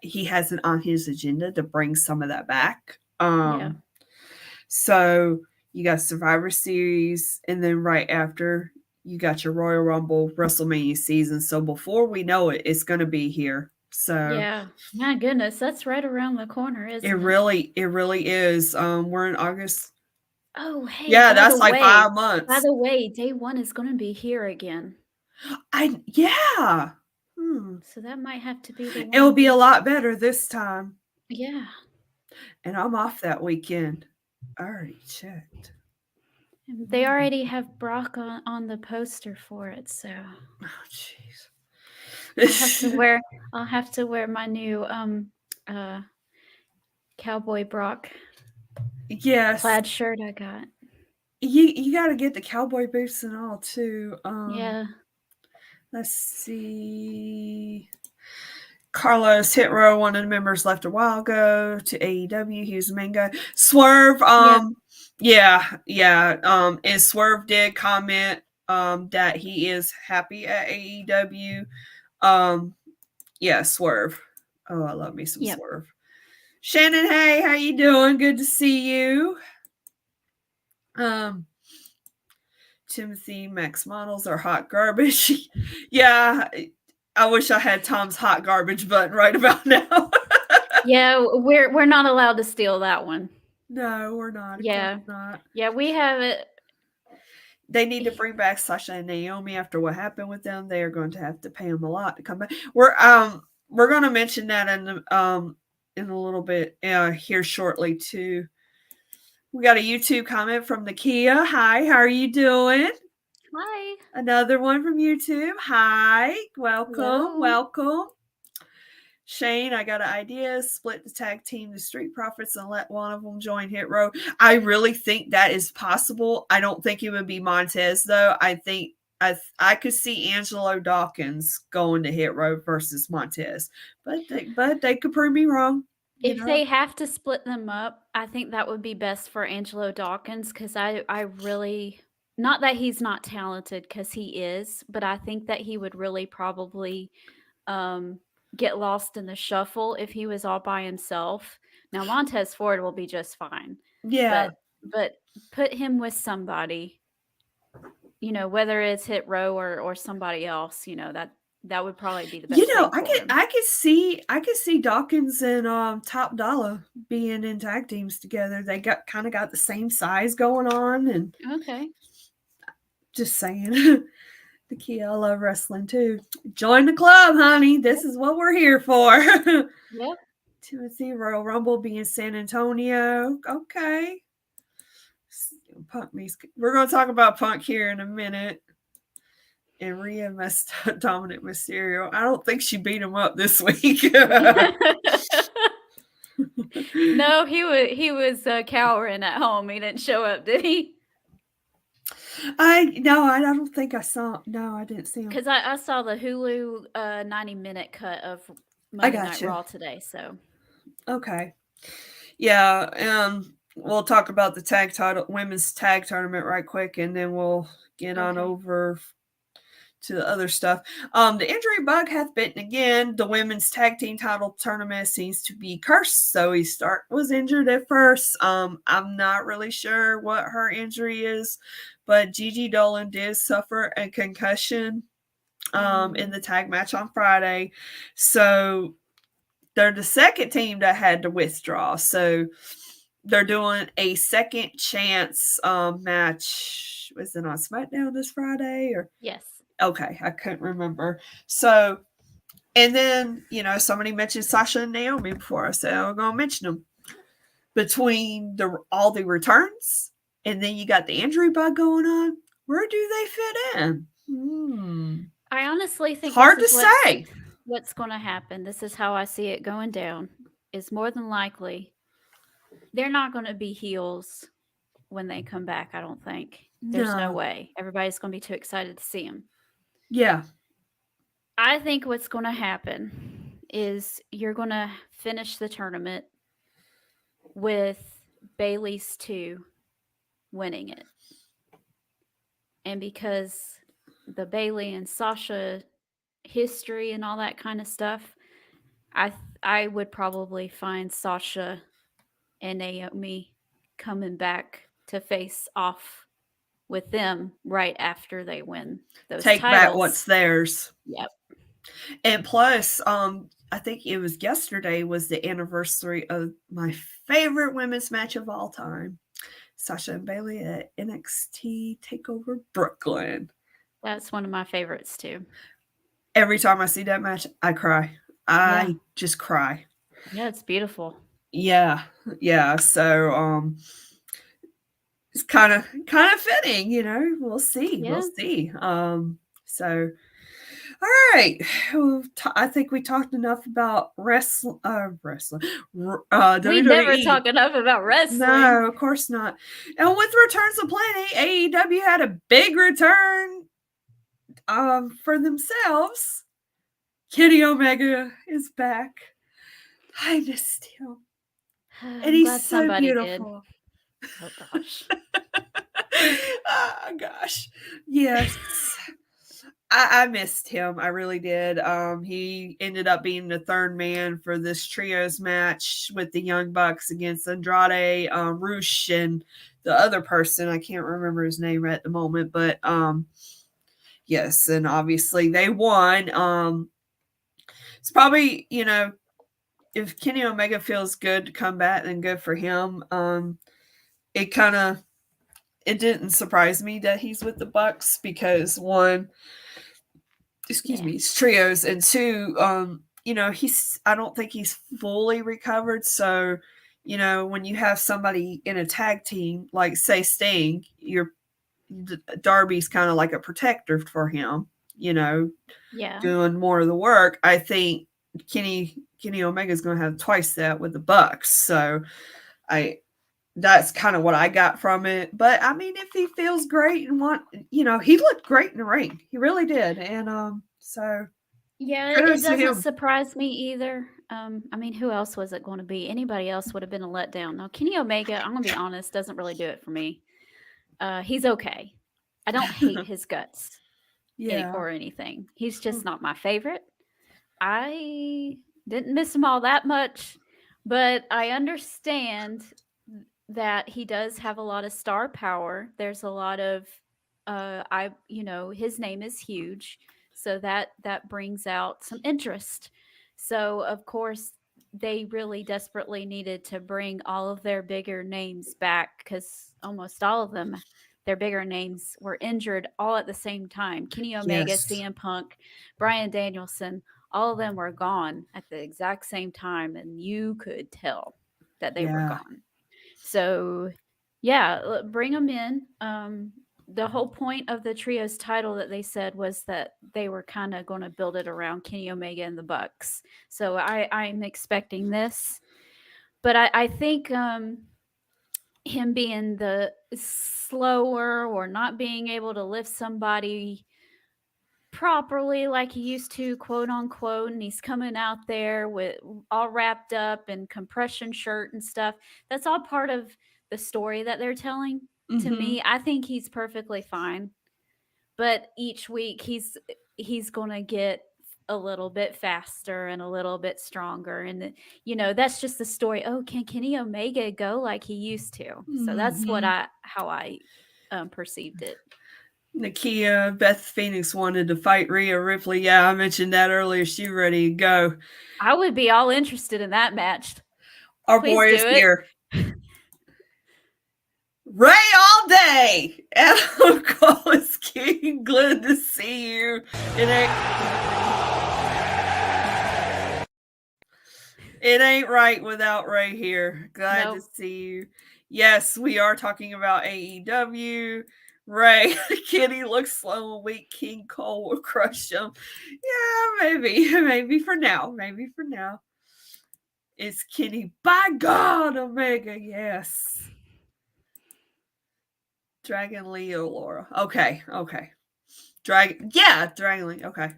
[SPEAKER 1] he has it on his agenda to bring some of that back.
[SPEAKER 2] Yeah.
[SPEAKER 1] So you got Survivor Series, and then right after you got your Royal Rumble WrestleMania season. So before we know it, it's going to be here. So
[SPEAKER 2] Yeah. My goodness, that's right around the corner, isn't it?
[SPEAKER 1] it really is. We're in August.
[SPEAKER 2] Oh, hey,
[SPEAKER 1] Yeah, that's like 5 months.
[SPEAKER 2] by the way, day one is going to be here again.
[SPEAKER 1] Yeah.
[SPEAKER 2] So that might have to be the one.
[SPEAKER 1] It'll be a lot better this time.
[SPEAKER 2] Yeah.
[SPEAKER 1] And I'm off that weekend. I already checked.
[SPEAKER 2] They already have Brock on the poster for it, so
[SPEAKER 1] Oh, jeez.
[SPEAKER 2] I'll have to wear my new Cowboy Brock plaid shirt I got.
[SPEAKER 1] You got to get the cowboy boots and all too.
[SPEAKER 2] Yeah.
[SPEAKER 1] Let's see. Carlos Hit Row, one of the members, left a while ago to AEW. He was the main guy. Swerve, and Swerve did comment that he is happy at AEW. Swerve. Oh, I love me some Swerve. Shannon, hey, how you doing? Good to see you. Timothy, Max models are hot garbage. Yeah, I wish I had Tom's hot garbage button right about now.
[SPEAKER 2] Yeah, we're not allowed to steal that one.
[SPEAKER 1] No, we're not.
[SPEAKER 2] Yeah.
[SPEAKER 1] Not.
[SPEAKER 2] Yeah, we have it.
[SPEAKER 1] They need to bring back Sasha and Naomi after what happened with them. They are going to have to pay them a lot to come back. We're going to mention that in a little bit here shortly too. We got a YouTube comment from Nakia. Hi, how are you doing?
[SPEAKER 2] Hi.
[SPEAKER 1] Another one from YouTube. Hi, welcome,
[SPEAKER 2] Hello.
[SPEAKER 1] welcome. Shane, I got an idea. Split the tag team, the Street Profits, and let one of them join Hit Row. I really think that is possible. I don't think it would be Montez, though. I think I could see Angelo Dawkins going to Hit Row versus Montez, but they could prove me wrong.
[SPEAKER 2] If they have to split them up, I think that would be best for Angelo Dawkins because I really, not that he's not talented because he is, but I think that he would really probably get lost in the shuffle if he was all by himself. Now Montez Ford will be just fine.
[SPEAKER 1] Yeah.
[SPEAKER 2] But put him with somebody, whether it's Hit Row or somebody else, that would probably be the best thing for him.
[SPEAKER 1] I could see Dawkins and Top Dollar being in tag teams together. They got the same size going on, and
[SPEAKER 2] okay.
[SPEAKER 1] Just saying. The key, I love wrestling too. Join the club, honey. This is what we're here for.
[SPEAKER 2] Yep.
[SPEAKER 1] Timothy, Royal Rumble being San Antonio. Okay. Punk music. We're going to talk about Punk here in a minute. And Rhea messed up Dominic Mysterio. I don't think she beat him up this week.
[SPEAKER 2] No, he was cowering at home. He didn't show up, did he?
[SPEAKER 1] I don't think I saw. No, I didn't see him.
[SPEAKER 2] Because I saw the Hulu 90-minute cut of
[SPEAKER 1] I
[SPEAKER 2] Monday
[SPEAKER 1] got
[SPEAKER 2] Night
[SPEAKER 1] you.
[SPEAKER 2] Raw today. So,
[SPEAKER 1] Okay. Yeah. We'll talk about the women's tag tournament right quick, and then we'll get on
[SPEAKER 2] okay.
[SPEAKER 1] over to the other stuff. The injury bug hath bitten again. The women's tag team title tournament seems to be cursed. Zoe Stark was injured at first. I'm not really sure what her injury is, but Gigi Dolan did suffer a concussion in the tag match on Friday. So they're the second team that had to withdraw. So they're doing a second chance match. Was it on SmackDown this Friday or
[SPEAKER 2] Yes.
[SPEAKER 1] okay, I couldn't remember. So, and then, somebody mentioned Sasha and Naomi before. I said, I'm going to mention them. Between all the returns, and then you got the injury bug going on, where do they fit in?
[SPEAKER 2] I honestly think this
[SPEAKER 1] Hard to
[SPEAKER 2] is
[SPEAKER 1] say.
[SPEAKER 2] what's going to happen. This is how I see it going down. Is more than likely they're not going to be heels when they come back. I don't think. There's no
[SPEAKER 1] No.
[SPEAKER 2] way. Everybody's going to be too excited to see them.
[SPEAKER 1] Yeah.
[SPEAKER 2] I think what's going to happen is you're going to finish the tournament with Bailey's 2 winning it. And because the Bailey and Sasha history and all that kind of stuff, I would probably find Sasha and Naomi coming back to face off with them right after they win those
[SPEAKER 1] Take back what's
[SPEAKER 2] titles.
[SPEAKER 1] theirs.
[SPEAKER 2] Yep.
[SPEAKER 1] And plus, I think it was yesterday was the anniversary of my favorite women's match of all time. Sasha and Bailey at NXT Takeover Brooklyn.
[SPEAKER 2] That's one of my favorites too.
[SPEAKER 1] Every time I see that match, I cry. I just cry.
[SPEAKER 2] Yeah, it's beautiful.
[SPEAKER 1] Yeah. Yeah. So it's kind of fitting, We'll see.
[SPEAKER 2] Yeah.
[SPEAKER 1] We'll see. So all right. I think we talked enough about wrestling.
[SPEAKER 2] We never
[SPEAKER 1] WWE.
[SPEAKER 2] talk enough about wrestling.
[SPEAKER 1] No, of course not. And with returns of plenty, AEW had a big return for themselves. Kenny Omega is back. I missed him. And
[SPEAKER 2] I'm
[SPEAKER 1] he's
[SPEAKER 2] glad
[SPEAKER 1] so
[SPEAKER 2] somebody did.
[SPEAKER 1] beautiful.
[SPEAKER 2] Oh gosh.
[SPEAKER 1] Oh gosh. Yes. I missed him. I really did. He ended up being the third man for this trios match with the Young Bucks against Andrade, Roosh, and the other person. I can't remember his name at the moment, but yes, and obviously they won. It's probably, if Kenny Omega feels good to come back, then good for him. It didn't surprise me that he's with the Bucks because one, excuse me, it's trios, and two, I don't think he's fully recovered. So, when you have somebody in a tag team, like say Sting, Darby's kind of like a protector for him, doing more of the work. I think Kenny Omega is going to have twice that with the Bucks. So that's kind of what I got from it. But I mean, if he feels great and he looked great in the ring. He really did. And so
[SPEAKER 2] yeah, it doesn't surprise me either. I mean, who else was it going to be? Anybody else would have been a letdown. Now, Kenny Omega, I'm going to be honest, doesn't really do it for me. He's okay. I don't hate his guts or anything. He's just not my favorite. I didn't miss him all that much, but I understand that he does have a lot of star power. There's a lot of his name is huge, so that brings out some interest. So of course they really desperately needed to bring all of their bigger names back because almost all of them, their bigger names, were injured all at the same time. Kenny Omega, CM Punk, Bryan Danielson, all of them were gone at the exact same time, and you could tell that they were gone. So, yeah, bring them in. The whole point of the trios title that they said was that they were kind of going to build it around Kenny Omega and the Bucks. So I'm expecting this, but I think him being the slower or not being able to lift somebody properly like he used to, quote unquote, and he's coming out there with all wrapped up in compression shirt and stuff. That's all part of the story that they're telling. To
[SPEAKER 1] Mm-hmm.
[SPEAKER 2] me, I think he's perfectly fine. But each week he's going to get a little bit faster and a little bit stronger, and that's just the story. Oh, can Kenny Omega go like he used to? So that's what
[SPEAKER 1] Mm-hmm.
[SPEAKER 2] how I perceived it.
[SPEAKER 1] Nakia, Beth Phoenix wanted to fight Rhea Ripley. Yeah, I mentioned that earlier. She's ready to go.
[SPEAKER 2] I would be all interested in that match.
[SPEAKER 1] Our
[SPEAKER 2] Please
[SPEAKER 1] boy
[SPEAKER 2] do
[SPEAKER 1] is
[SPEAKER 2] it.
[SPEAKER 1] here. Ray all day. Adam Cole is King. Glad to see you. It ain't right without Ray here. Glad to see you. Yes, we are talking about AEW. Ray, Kenny looks slow and weak. King Cole will crush him. Yeah, maybe for now. Maybe for now. It's Kenny. By God, Omega. Yes. Dragon Lee Alora. Okay. Dragon Lee. Okay.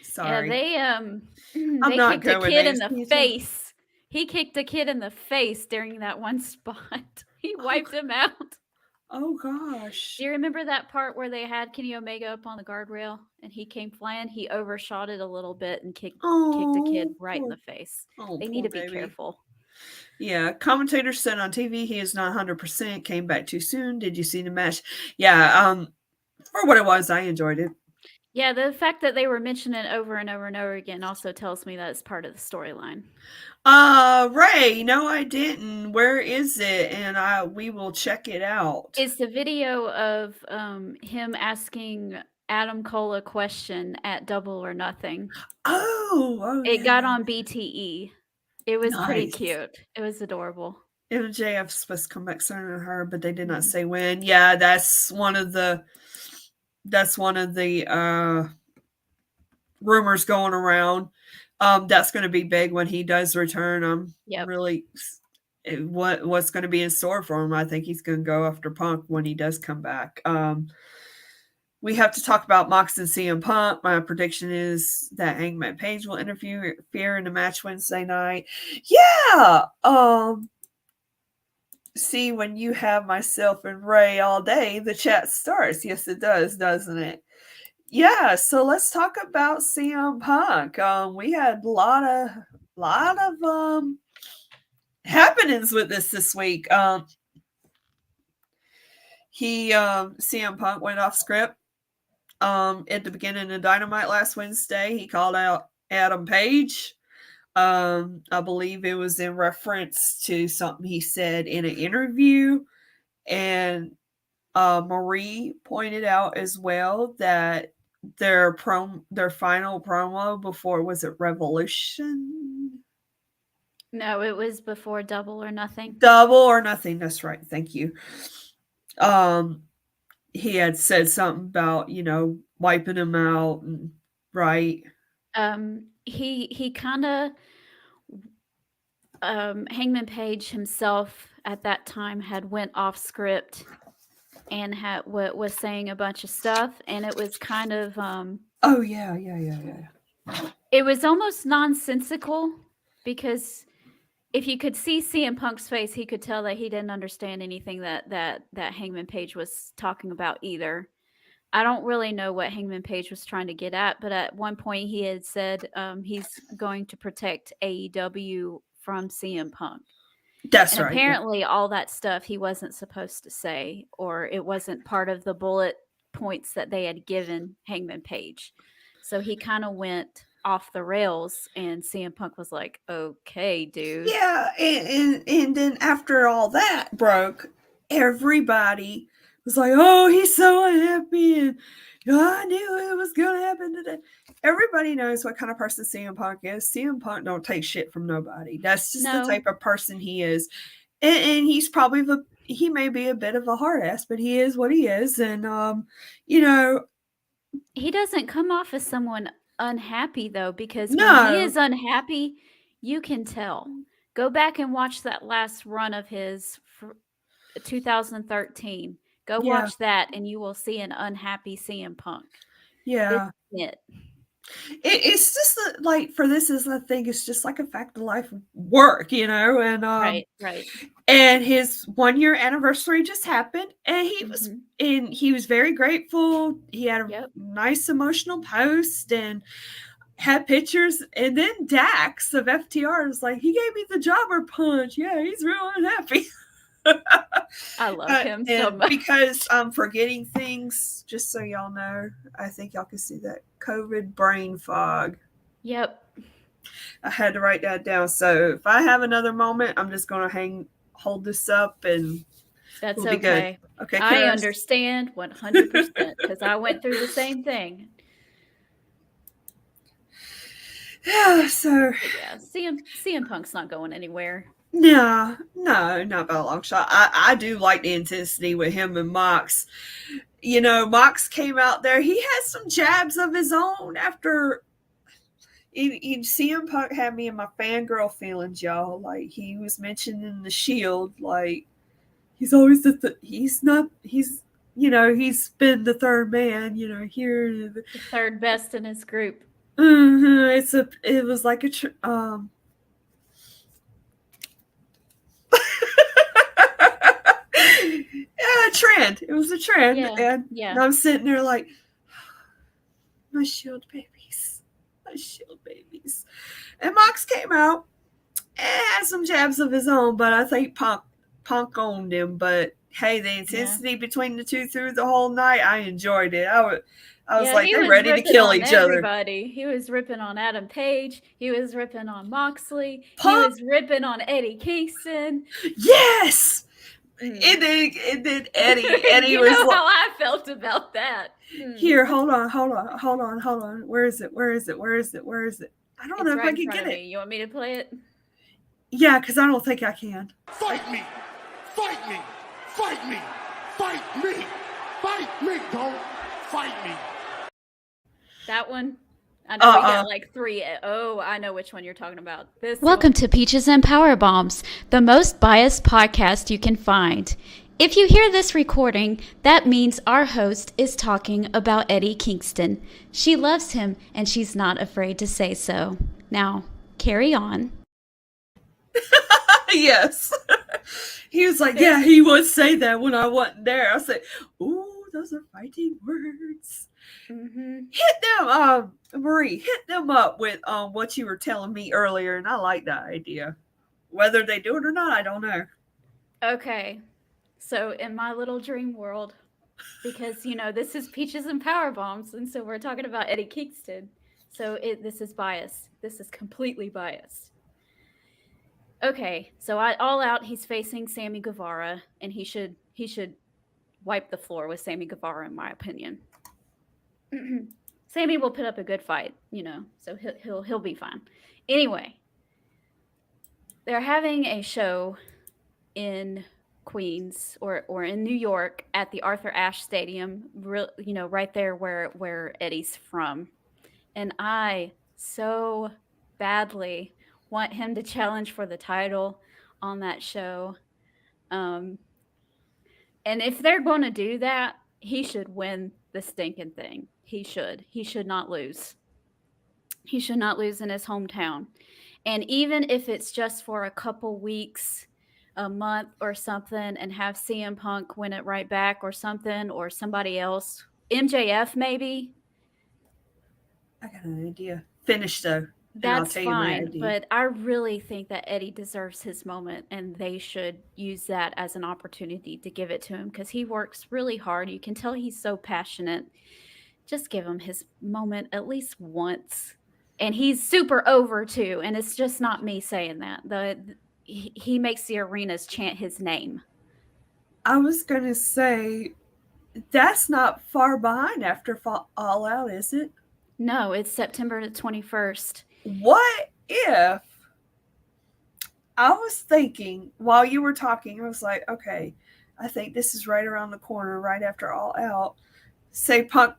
[SPEAKER 1] Sorry.
[SPEAKER 2] Yeah,
[SPEAKER 1] I'm
[SPEAKER 2] they
[SPEAKER 1] not
[SPEAKER 2] kicked a
[SPEAKER 1] good with
[SPEAKER 2] kid in
[SPEAKER 1] names.
[SPEAKER 2] the
[SPEAKER 1] Can you tell?
[SPEAKER 2] face. He kicked a kid in the face during that one spot. He
[SPEAKER 1] Oh,
[SPEAKER 2] wiped him out.
[SPEAKER 1] oh gosh.
[SPEAKER 2] Do you remember that part where they had Kenny Omega up on the guardrail and he came flying? He overshot it a little bit and kicked a kid
[SPEAKER 1] Oh,
[SPEAKER 2] right in the face. They need
[SPEAKER 1] poor
[SPEAKER 2] to be
[SPEAKER 1] baby.
[SPEAKER 2] careful.
[SPEAKER 1] Yeah, commentators said on TV he is not 100%, came back too soon. Did you see the match? Yeah, for what it was, I enjoyed it.
[SPEAKER 2] Yeah, the fact that they were mentioning it over and over and over again also tells me that it's part of the storyline.
[SPEAKER 1] Ray, no, I didn't. Where is it? And we will check it out.
[SPEAKER 2] It's the video of him asking Adam Cole a question at Double or Nothing.
[SPEAKER 1] Oh,
[SPEAKER 2] It
[SPEAKER 1] yeah.
[SPEAKER 2] got on BTE. It was pretty
[SPEAKER 1] Nice.
[SPEAKER 2] cute. It was adorable.
[SPEAKER 1] MJF's supposed to come back sooner than her, but they did not
[SPEAKER 2] Mhm.
[SPEAKER 1] say when. Yeah, that's one of the rumors going around. That's going to be big when he does return.
[SPEAKER 2] Yep.
[SPEAKER 1] Really what's going to be in store for him. I think he's going to go after Punk when he does come back. We have to talk about Mox and CM Punk. My prediction is that Hangman Page will interfere in the match Wednesday night. Yeah. See, when you have myself and Ray all day, the chat starts. Yes, it does, doesn't it? Yeah, so let's talk about CM Punk. We had a lot of happenings with this week. CM Punk went off script. At the beginning of Dynamite last Wednesday, he called out Adam Page. I believe it was in reference to something he said in an interview, and Marie pointed out as well that their final promo before, was it Revolution?
[SPEAKER 2] No, it was before Double or Nothing.
[SPEAKER 1] Double or Nothing. That's right. Thank you. He had said something about wiping him out, right?
[SPEAKER 2] He kind of Hangman Page himself at that time had went off script and was saying a bunch of stuff, and it was kind of
[SPEAKER 1] oh yeah.
[SPEAKER 2] It was almost nonsensical because if you could see CM Punk's face, he could tell that he didn't understand anything that Hangman Page was talking about either. I don't really know what Hangman Page was trying to get at, but at one point he had said he's going to protect AEW from CM Punk.
[SPEAKER 1] That's
[SPEAKER 2] and
[SPEAKER 1] right.
[SPEAKER 2] apparently all that stuff he wasn't supposed to say, or it wasn't part of the bullet points that they had given Hangman Page. So he kind of went off the rails, and CM Punk was like, okay, dude.
[SPEAKER 1] Yeah, and then after all that broke, everybody was like, oh, he's so unhappy, and I knew it was going to happen today. Everybody knows what kind of person CM Punk is. CM Punk don't take shit from nobody. That's just the type of person he is. And he's probably he may be a bit of a hard ass, but he is what he is. And,
[SPEAKER 2] he doesn't come off as someone unhappy, though, because when he
[SPEAKER 1] no.
[SPEAKER 2] is unhappy, you can tell. Go back and watch that last run of his 2013. Go
[SPEAKER 1] Yeah.
[SPEAKER 2] watch that, and you will see an unhappy CM Punk. This
[SPEAKER 1] Yeah.
[SPEAKER 2] is it.
[SPEAKER 1] It's just like for this is I think it's just like a fact of life work,
[SPEAKER 2] Right, right.
[SPEAKER 1] and his 1 year anniversary just happened, and
[SPEAKER 2] Mhm.
[SPEAKER 1] he was very grateful. He had a
[SPEAKER 2] Yep.
[SPEAKER 1] nice emotional post and had pictures, and then Dax of FTR was like, he gave me the jobber punch. Yeah, he's real unhappy.
[SPEAKER 2] I love him so
[SPEAKER 1] And
[SPEAKER 2] much.
[SPEAKER 1] because I'm forgetting things, just so y'all know, I think y'all can see that COVID brain fog.
[SPEAKER 2] Yep.
[SPEAKER 1] I had to write that down. So if I have another moment, I'm just gonna hold this up, and
[SPEAKER 2] That's
[SPEAKER 1] we'll be good.
[SPEAKER 2] okay.
[SPEAKER 1] Okay,
[SPEAKER 2] I
[SPEAKER 1] Karis.
[SPEAKER 2] understand 100% because I went through the same thing.
[SPEAKER 1] Yeah. So
[SPEAKER 2] But yeah, CM Punk's not going anywhere.
[SPEAKER 1] no, not by a long shot. I do like the intensity with him and Mox. Mox came out there. He had some jabs of his own after. CM Punk had me in my fangirl feelings, y'all. Like he was mentioning the Shield, like he's always he's not he's he's been the third man, here.
[SPEAKER 2] The third best in his group.
[SPEAKER 1] It was like a yeah, a trend. It was a trend,
[SPEAKER 2] Yeah,
[SPEAKER 1] and
[SPEAKER 2] yeah.
[SPEAKER 1] I'm sitting there like, my Shield babies, my Shield babies. And Mox came out and had some jabs of his own, but I think Punk owned him. But hey, the intensity between the two through the whole night, I enjoyed it. I was like,
[SPEAKER 2] He
[SPEAKER 1] they're
[SPEAKER 2] was
[SPEAKER 1] ready to
[SPEAKER 2] ripping
[SPEAKER 1] kill
[SPEAKER 2] on
[SPEAKER 1] each other.
[SPEAKER 2] everybody. He was ripping on Adam Page. He was ripping on Moxley.
[SPEAKER 1] Punk?
[SPEAKER 2] He was ripping on Eddie Kingston.
[SPEAKER 1] Yes. And then Eddie
[SPEAKER 2] You
[SPEAKER 1] was
[SPEAKER 2] know
[SPEAKER 1] like,
[SPEAKER 2] how I felt about that.
[SPEAKER 1] here, hold on. Where is it? I don't
[SPEAKER 2] It's
[SPEAKER 1] know if
[SPEAKER 2] right
[SPEAKER 1] I
[SPEAKER 2] in
[SPEAKER 1] can
[SPEAKER 2] front
[SPEAKER 1] get
[SPEAKER 2] of
[SPEAKER 1] it.
[SPEAKER 2] me. You want me to play it?
[SPEAKER 1] Yeah, because I don't think I can.
[SPEAKER 3] Fight me! Fight me! Fight me! Fight me! Fight me! Don't fight me!
[SPEAKER 2] That one? I know we got like 3. Oh, I know which one you're talking about.
[SPEAKER 4] Welcome to Peaches and Power Bombs, the most biased podcast you can find. If you hear this recording, that means our host is talking about Eddie Kingston. She loves him, and she's not afraid to say so. Now, carry on.
[SPEAKER 1] Yes. He was like, yeah, he would say that when I wasn't there. I said, ooh, those are fighting words.
[SPEAKER 2] Mm-hmm.
[SPEAKER 1] Hit them, Marie, hit them up with what you were telling me earlier, and I like that idea. Whether they do it or not, I don't know.
[SPEAKER 2] Okay. So in my little dream world, because this is Peaches and Power Bombs, and so we're talking about Eddie Kingston. So this is biased. This is completely biased. Okay, so All Out, he's facing Sammy Guevara, and he should wipe the floor with Sammy Guevara, in my opinion. Sammy will put up a good fight, so he'll be fine. Anyway, they're having a show in Queens or in New York at the Arthur Ashe Stadium, right there where Eddie's from. And I so badly want him to challenge for the title on that show. And if they're going to do that, he should win the stinking thing. He should not lose. He should not lose in his hometown. And even if it's just for a couple weeks, a month or something, and have CM Punk win it right back or something, or somebody else, MJF maybe.
[SPEAKER 1] I got an idea. Finish though.
[SPEAKER 2] That's fine, but I really think that Eddie deserves his moment, and they should use that as an opportunity to give it to him because he works really hard. You can tell he's so passionate. Just give him his moment at least once. And he's super over too, and it's just not me saying that. He makes the arenas chant his name.
[SPEAKER 1] I was going to say, that's not far behind after All Out, is it?
[SPEAKER 2] No, it's September the 21st.
[SPEAKER 1] What if I was thinking while you were talking, I was like, okay, I think this is right around the corner, right after All Out. Say Punk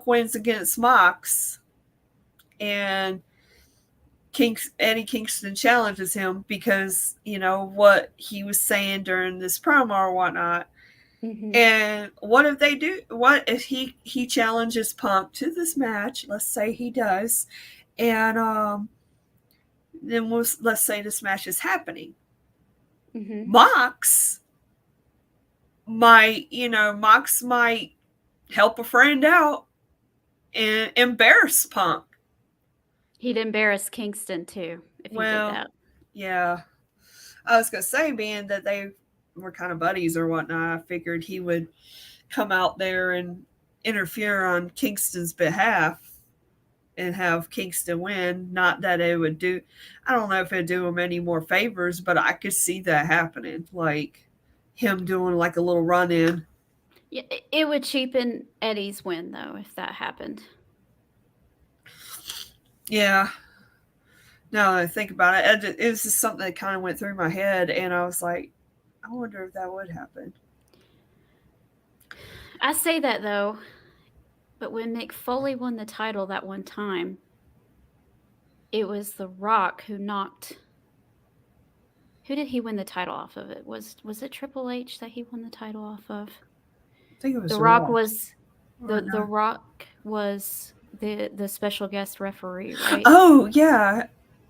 [SPEAKER 1] wins against Mox, and Eddie Kingston challenges him because, what he was saying during this promo or whatnot.
[SPEAKER 2] Mm-hmm.
[SPEAKER 1] And what if they do? What if he challenges Punk to this match? Let's say he does, and then let's say this match is happening.
[SPEAKER 2] Mm-hmm.
[SPEAKER 1] Mox might help a friend out and embarrass Punk.
[SPEAKER 2] He'd embarrass Kingston too if he did that.
[SPEAKER 1] Yeah. I was gonna say, being that they were kind of buddies or whatnot, I figured he would come out there and interfere on Kingston's behalf and have Kingston win. Not that it would do, I don't know if it'd do him any more favors, but I could see that happening. Like him doing like a little run in.
[SPEAKER 2] Yeah, it would cheapen Eddie's win though if that happened.
[SPEAKER 1] Yeah. Now that I think about it, it was just something that kind of went through my head, and I was like, I wonder if that would happen.
[SPEAKER 2] I say that though, but when Mick Foley won the title that one time, it was The Rock who knocked. Who did he win the title off of? It was it Triple H that he won the title off of?
[SPEAKER 1] I think it was
[SPEAKER 2] The Rock was the Rock was the special guest referee, right?
[SPEAKER 1] Oh yeah.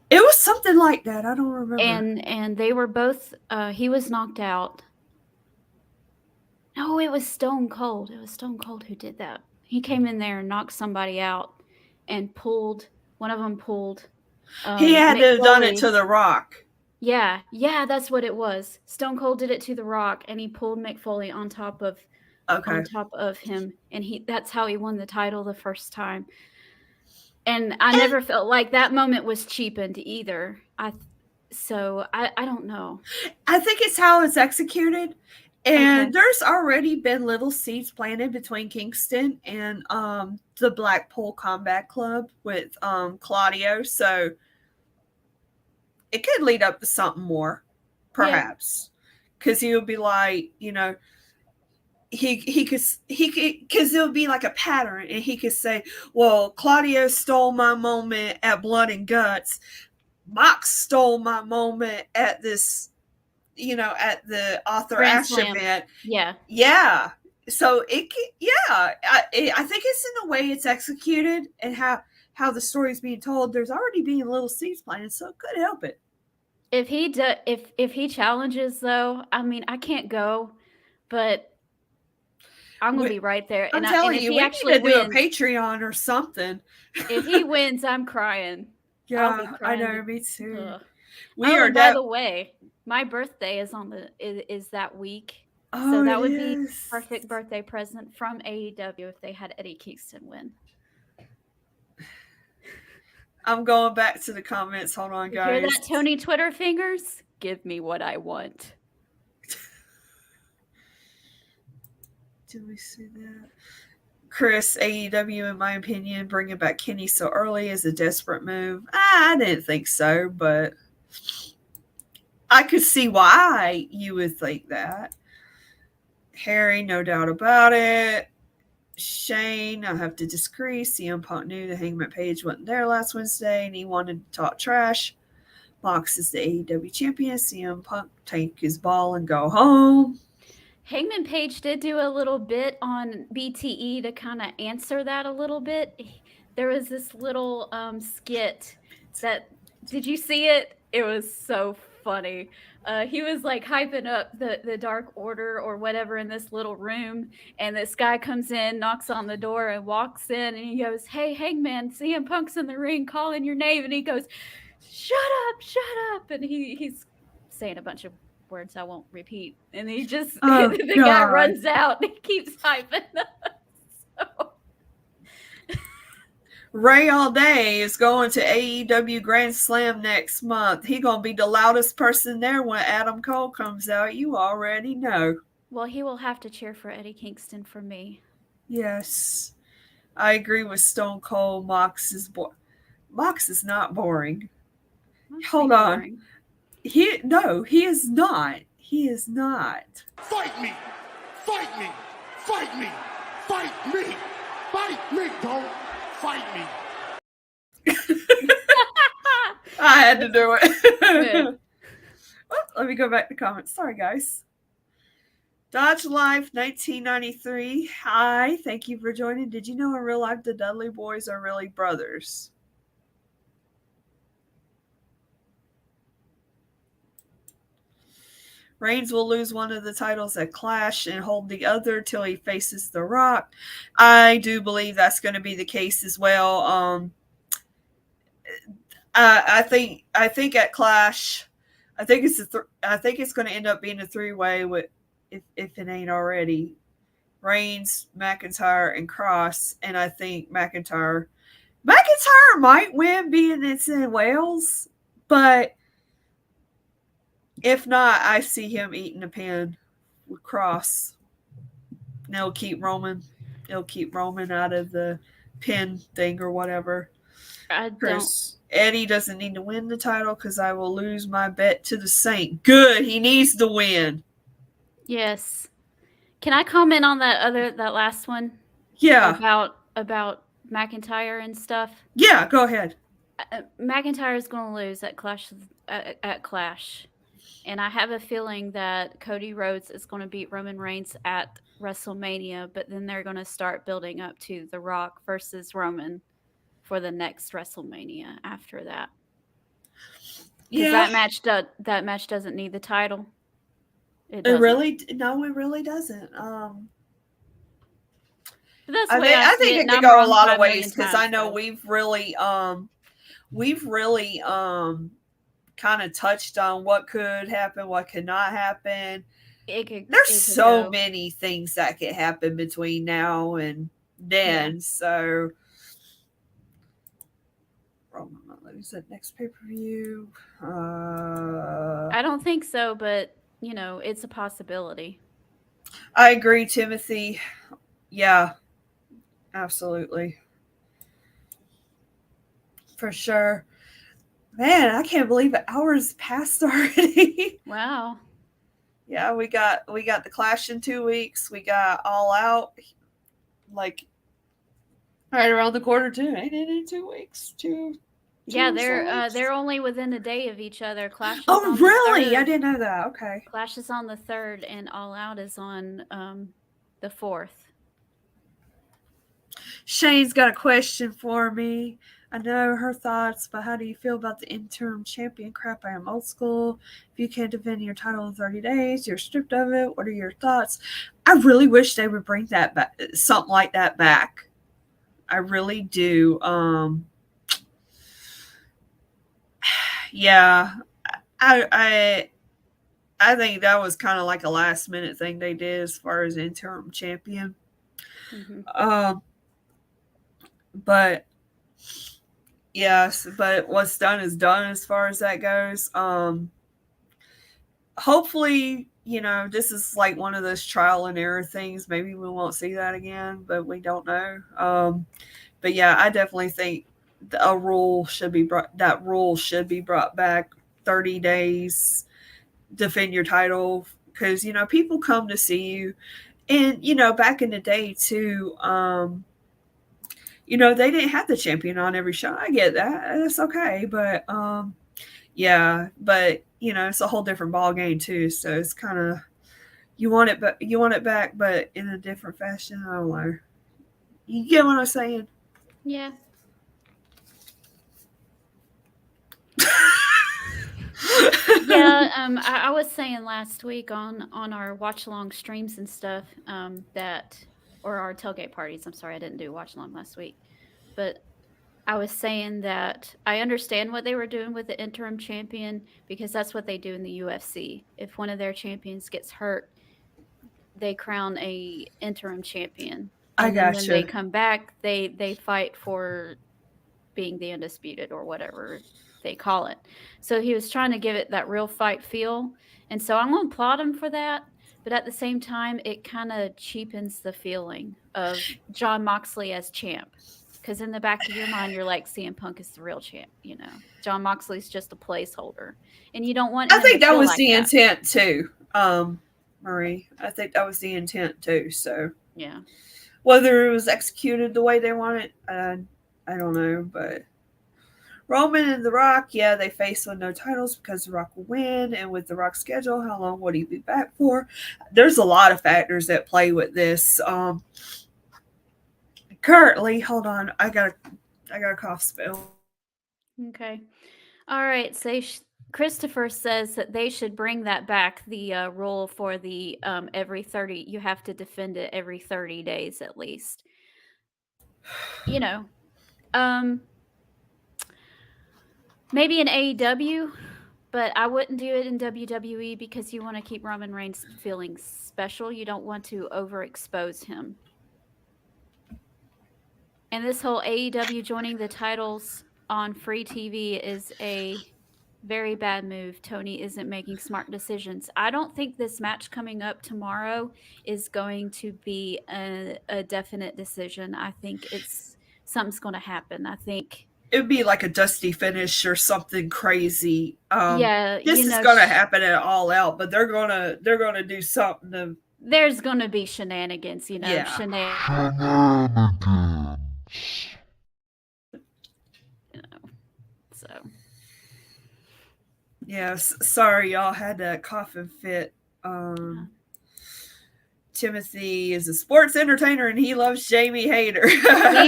[SPEAKER 1] It was something like that. I don't remember.
[SPEAKER 2] And they were both. He was knocked out. No, it was Stone Cold. It was Stone Cold who did that. He came in there and knocked somebody out, and pulled one of them. Pulled.
[SPEAKER 1] He had to have done it to The Rock.
[SPEAKER 2] Yeah, that's what it was. Stone Cold did it to The Rock, and he pulled Mick Foley on top of him, and that's how he won the title the first time. And I never felt like that moment was cheapened either. So I don't know.
[SPEAKER 1] I think it's how it's executed. And there's already been little seeds planted between Kingston and the Blackpool Combat Club with Claudio. So it could lead up to something more, perhaps. Because he would be like, he could, because it would be like a pattern, and he could say, well, Claudio stole my moment at Blood and Guts. Mox stole my moment at this, at the Arthur Ashe event. Yeah. So it can, I think it's in the way it's executed and how the story is being told. There's already being little seeds planted, so it could help it.
[SPEAKER 2] If he challenges though, I mean, I can't go, but I'm gonna be right there.
[SPEAKER 1] I'm telling you, we need to do a Patreon or something.
[SPEAKER 2] If he wins, I'm crying.
[SPEAKER 1] Yeah, I know, me too.
[SPEAKER 2] By the way, my birthday is that week. So that would be a perfect birthday present from AEW if they had Eddie Kingston win.
[SPEAKER 1] I'm going back to the comments. Hold on, guys.
[SPEAKER 2] Hear that, Tony Twitter fingers? Give me what I want.
[SPEAKER 1] Did we see that? Chris, AEW, in my opinion, bringing back Kenny so early is a desperate move. I didn't think so, but I could see why you would think that. Harry, no doubt about it. Shane, I have to disagree. CM Punk knew the Hangman Page wasn't there last Wednesday, and he wanted to talk trash. Mox is the AEW champion. CM Punk take his ball and go home.
[SPEAKER 2] Hangman Page did do a little bit on BTE to kind of answer that a little bit. There was this little skit that, did you see it? It was so funny. He was like hyping up the Dark Order or whatever in this little room, and this guy comes in, knocks on the door, and walks in, and he goes, "Hey, Hangman, CM Punk's in the ring calling your name," and he goes, shut up," and he's saying a bunch of words I won't repeat, and he just the guy runs out and he keeps hyping up.
[SPEAKER 1] Ray All Day is going to AEW Grand Slam next month. He gonna be the loudest person there when Adam Cole comes out. You already know.
[SPEAKER 2] Well, he will have to cheer for Eddie Kingston for me.
[SPEAKER 1] Yes, I agree with Stone Cold. Mox is not boring. Hold on.
[SPEAKER 2] Boring.
[SPEAKER 1] He is not. He is not.
[SPEAKER 3] Fight me! Fight me! Fight me! Fight me! Fight me! Don't fight me!
[SPEAKER 1] had to do it.
[SPEAKER 2] Good.
[SPEAKER 1] Oh, let me go back to comments. Sorry, guys. Dodge Life 1993. Hi, thank you for joining. Did you know in real life the Dudley boys are really brothers? Reigns will lose one of the titles at Clash and hold the other till he faces The Rock. I do believe that's going to be the case as well. I think at Clash, I think it's going to end up being a 3-way with if it ain't already. Reigns, McIntyre, and Cross, and I think McIntyre might win being it's in Wales, but if not, I see him eating a pin with Cross. And it'll keep Roman out of the pin thing or whatever.
[SPEAKER 2] I don't.
[SPEAKER 1] Chris, Eddie doesn't need to win the title because I will lose my bet to the Saint. Good, he needs to win.
[SPEAKER 2] Yes. Can I comment on that last one?
[SPEAKER 1] Yeah.
[SPEAKER 2] About McIntyre and stuff.
[SPEAKER 1] Yeah, go ahead.
[SPEAKER 2] McIntyre is going to lose at Clash, and I have a feeling that Cody Rhodes is going to beat Roman Reigns at WrestleMania, but then they're going to start building up to The Rock versus Roman for the next WrestleMania after that. Because that match doesn't need the title. It
[SPEAKER 1] really doesn't.
[SPEAKER 2] That's
[SPEAKER 1] I think it could go a lot of ways because I know we've really kind of touched on what could happen, what could not happen. There's so many things that could happen between now and then. Yeah. So, is that next pay-per-view?
[SPEAKER 2] I don't think so, but it's a possibility.
[SPEAKER 1] I agree, Timothy. Yeah, absolutely. For sure. Man, I can't believe an hour's passed already.
[SPEAKER 2] Wow.
[SPEAKER 1] Yeah, we got the Clash in 2 weeks. We got All Out, like right around the corner too. Ain't it in 2 weeks?
[SPEAKER 2] Yeah, they're only within a day of each other. Clash.
[SPEAKER 1] Oh, really? I didn't know that. Okay.
[SPEAKER 2] Clash is on the 3rd, and All Out is on the 4th.
[SPEAKER 1] Shane's got a question for me. I know her thoughts, but how do you feel about the interim champion crap? I am old school. If you can't defend your title in 30 days, you're stripped of it. What are your thoughts? I really wish they would bring that back, something like that back. I really do. Yeah, I think that was kind of like a last minute thing they did as far as interim champion. Mm-hmm. But yes, but what's done is done as far as that goes. Hopefully, this is like one of those trial and error things. Maybe we won't see that again, but we don't know. But yeah, I definitely think that rule should be brought back. 30 days, defend your title, because people come to see you, and back in the day too. They didn't have the champion on every show. I get that. That's okay. But, yeah. But, it's a whole different ball game, too. So it's kind of, you want it back, but in a different fashion. I don't know. You get what I'm saying?
[SPEAKER 2] Yeah. Yeah. I was saying last week on our watch-along streams and stuff or our tailgate parties. I'm sorry, I didn't do watch along last week. But I was saying that I understand what they were doing with the interim champion, because that's what they do in the UFC. If one of their champions gets hurt, they crown a interim champion. And then when they come back, they fight for being the undisputed or whatever they call it. So he was trying to give it that real fight feel. And so I'm going to applaud him for that. But at the same time, it kind of cheapens the feeling of Jon Moxley as champ. Because in the back of your mind, you're like, CM Punk is the real champ. Jon Moxley's just a placeholder. And you don't want him
[SPEAKER 1] I think
[SPEAKER 2] to
[SPEAKER 1] that was
[SPEAKER 2] like
[SPEAKER 1] the
[SPEAKER 2] that.
[SPEAKER 1] intent too, Marie. I think that was the intent too. So,
[SPEAKER 2] yeah.
[SPEAKER 1] Whether it was executed the way they wanted, I don't know. But Roman and The Rock, yeah, they face with no titles because The Rock will win. And with The Rock's schedule, how long would he be back for? There's a lot of factors that play with this. Currently, hold on, I got a cough spell.
[SPEAKER 2] Okay. All right. So Christopher says that they should bring that back. The rule for the every 30, you have to defend it every 30 days at least. You know, um, maybe in AEW, but I wouldn't do it in WWE because you want to keep Roman Reigns feeling special. You don't want to overexpose him. And this whole AEW joining the titles on free TV is a very bad move. Tony isn't making smart decisions. I don't think this match coming up tomorrow is going to be a definite decision. I think something's going to happen. I think
[SPEAKER 1] It would be like a dusty finish or something crazy.
[SPEAKER 2] yeah,
[SPEAKER 1] This is gonna happen at All Out, but they're gonna do something to.
[SPEAKER 2] There's going to be shenanigans,
[SPEAKER 1] Yeah.
[SPEAKER 2] shenanigans. So
[SPEAKER 1] Yes, sorry, y'all had that coughing fit. Timothy is a sports entertainer and he loves Jamie Hayter.
[SPEAKER 2] He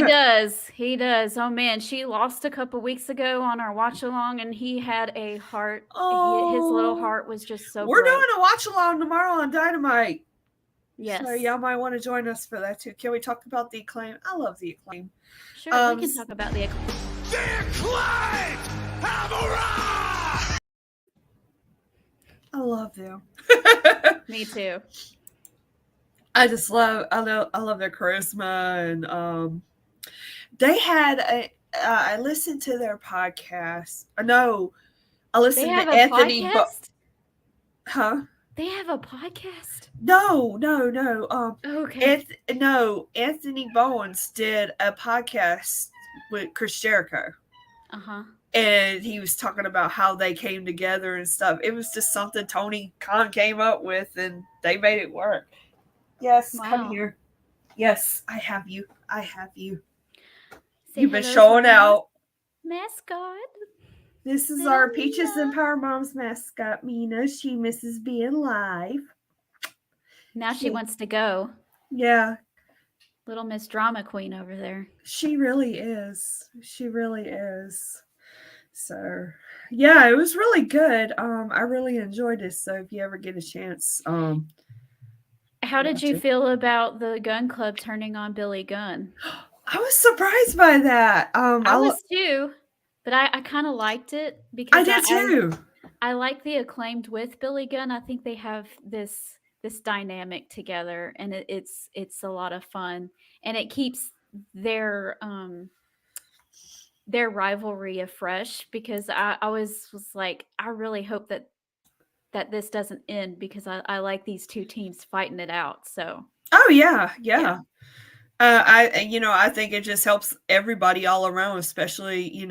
[SPEAKER 2] does. He does. Oh man, she lost a couple weeks ago on our watch along, and he had a heart. His little heart was just so.
[SPEAKER 1] We're doing a watch along tomorrow on Dynamite.
[SPEAKER 2] Yes.
[SPEAKER 1] So y'all might want to join us for that too. Can we talk about the Acclaim? I love the Acclaim.
[SPEAKER 2] Sure, we can talk about the Acclaim.
[SPEAKER 3] The Acclaim have arrived!
[SPEAKER 1] I love them.
[SPEAKER 2] Me too.
[SPEAKER 1] I love their charisma, and they had I listened to their podcast. No, I listened to Anthony. Huh?
[SPEAKER 2] They have a podcast?
[SPEAKER 1] No.
[SPEAKER 2] Okay.
[SPEAKER 1] Anthony Bowens did a podcast with Chris Jericho.
[SPEAKER 2] Uh-huh.
[SPEAKER 1] And he was talking about how they came together and stuff. It was just something Tony Khan came up with, and they made it work. Yes, wow. Come here. Yes, I have you. You've been showing out.
[SPEAKER 2] Mascot.
[SPEAKER 1] This is our Peaches and Power Moms mascot, Mina. She misses being live.
[SPEAKER 2] Now she wants to go.
[SPEAKER 1] Yeah.
[SPEAKER 2] Little Miss Drama Queen over there.
[SPEAKER 1] She really is. So, yeah, it was really good. I really enjoyed it. So if you ever get a chance,
[SPEAKER 2] how did you feel about the Gun Club turning on Billy Gunn?
[SPEAKER 1] I was surprised by that.
[SPEAKER 2] I was too, but I kind of liked it because
[SPEAKER 1] I did too.
[SPEAKER 2] I like the Acclaimed with Billy Gunn. I think they have this dynamic together, and it's a lot of fun, and it keeps their rivalry afresh, because I was like, I really hope that this doesn't end, because I like these two teams fighting it out. So
[SPEAKER 1] yeah. I think it just helps everybody all around, especially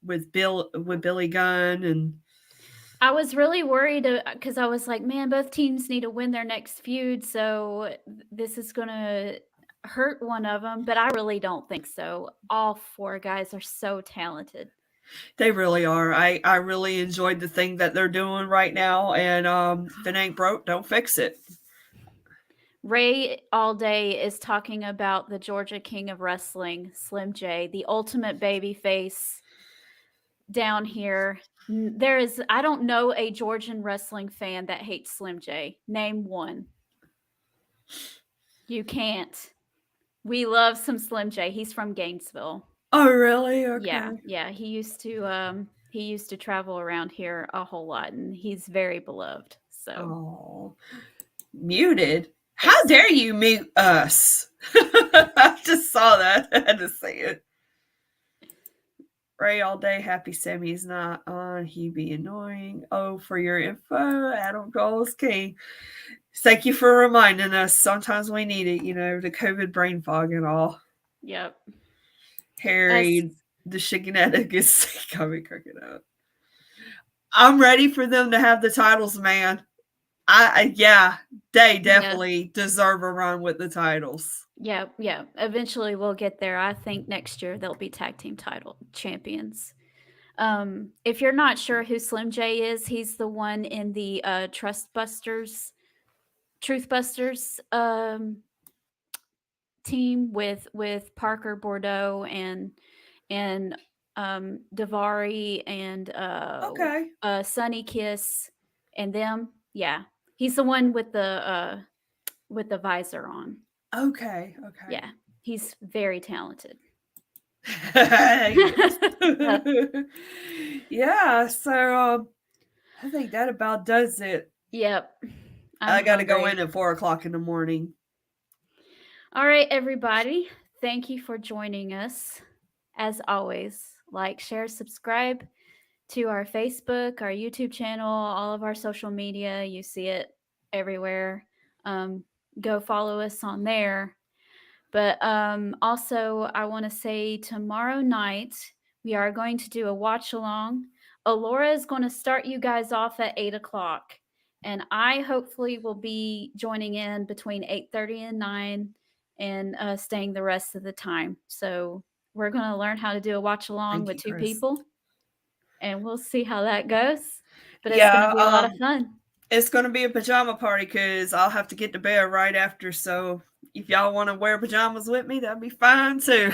[SPEAKER 1] with Billy Gunn. And
[SPEAKER 2] I was really worried because I was like, man, both teams need to win their next feud, so this is gonna hurt one of them. But I really don't think so. All four guys are so talented.
[SPEAKER 1] They really are. I really enjoyed the thing that they're doing right now, and if it ain't broke, don't fix it.
[SPEAKER 2] Ray all day is talking about the Georgia King of Wrestling, Slim J, the ultimate baby face down here. I don't know a Georgian wrestling fan that hates Slim J. Name one. You can't. We love some Slim J. He's from Gainesville.
[SPEAKER 1] Oh, really? Okay.
[SPEAKER 2] Yeah. He used to travel around here a whole lot, and he's very beloved. So.
[SPEAKER 1] Muted. How dare you mute us? I just saw that. I had to say it. Ray all day. Happy Sammy's not on. He be annoying. Oh, for your info, Adam Cole's King. Thank you for reminding us. Sometimes we need it, the COVID brain fog and all.
[SPEAKER 2] Yep.
[SPEAKER 1] Harry, the Shigenetic is coming cooking up. I'm ready for them to have the titles, man. They definitely deserve a run with the titles.
[SPEAKER 2] Yeah. Eventually we'll get there. I think next year they'll be tag team title champions. If you're not sure who Slim J is, he's the one in the Truth Busters team with Parker Bordeaux and Davari and
[SPEAKER 1] Okay.
[SPEAKER 2] Sunny Kiss and them. Yeah, he's the one with the visor on.
[SPEAKER 1] Okay. Okay.
[SPEAKER 2] Yeah, he's very talented.
[SPEAKER 1] Yes. Yeah. So I think that about does it.
[SPEAKER 2] Yep.
[SPEAKER 1] I got to go
[SPEAKER 2] hungry.
[SPEAKER 1] in at 4 o'clock in the morning.
[SPEAKER 2] All right, everybody. Thank you for joining us. As always, like, share, subscribe to our Facebook, our YouTube channel, all of our social media. You see it everywhere. Go follow us on there. But also, I want to say tomorrow night, we are going to do a watch along. Alora is going to start you guys off at 8 o'clock. And I hopefully will be joining in between 8:30 and 9 and staying the rest of the time. So we're going to learn how to do a watch along
[SPEAKER 1] Thank
[SPEAKER 2] with
[SPEAKER 1] you,
[SPEAKER 2] two
[SPEAKER 1] Chris.
[SPEAKER 2] people. And we'll see how that goes. But it's going
[SPEAKER 1] Yeah.
[SPEAKER 2] to be a lot of fun.
[SPEAKER 1] It's going to be a pajama party because I'll have to get to bed right after. So if y'all want to wear pajamas with me, that'd be fine too.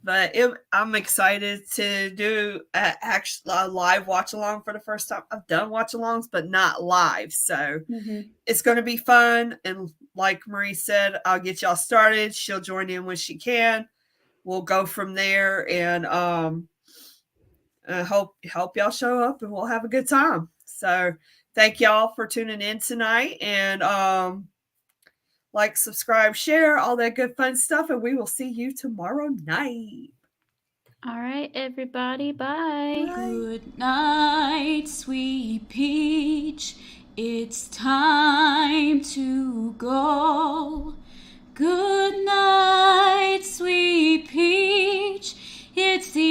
[SPEAKER 1] But I'm excited to do a live watch along for the first time. I've done watch alongs, but not live. So it's going to be fun. And like Marie said, I'll get y'all started. She'll join in when she can. We'll go from there and hope y'all show up and we'll have a good time. So thank y'all for tuning in tonight and like, subscribe, share, all that good fun stuff, and we will see you tomorrow night.
[SPEAKER 2] All right, everybody. Bye.
[SPEAKER 4] Good night, sweet peach. It's time to go. Good night, sweet peach. It's the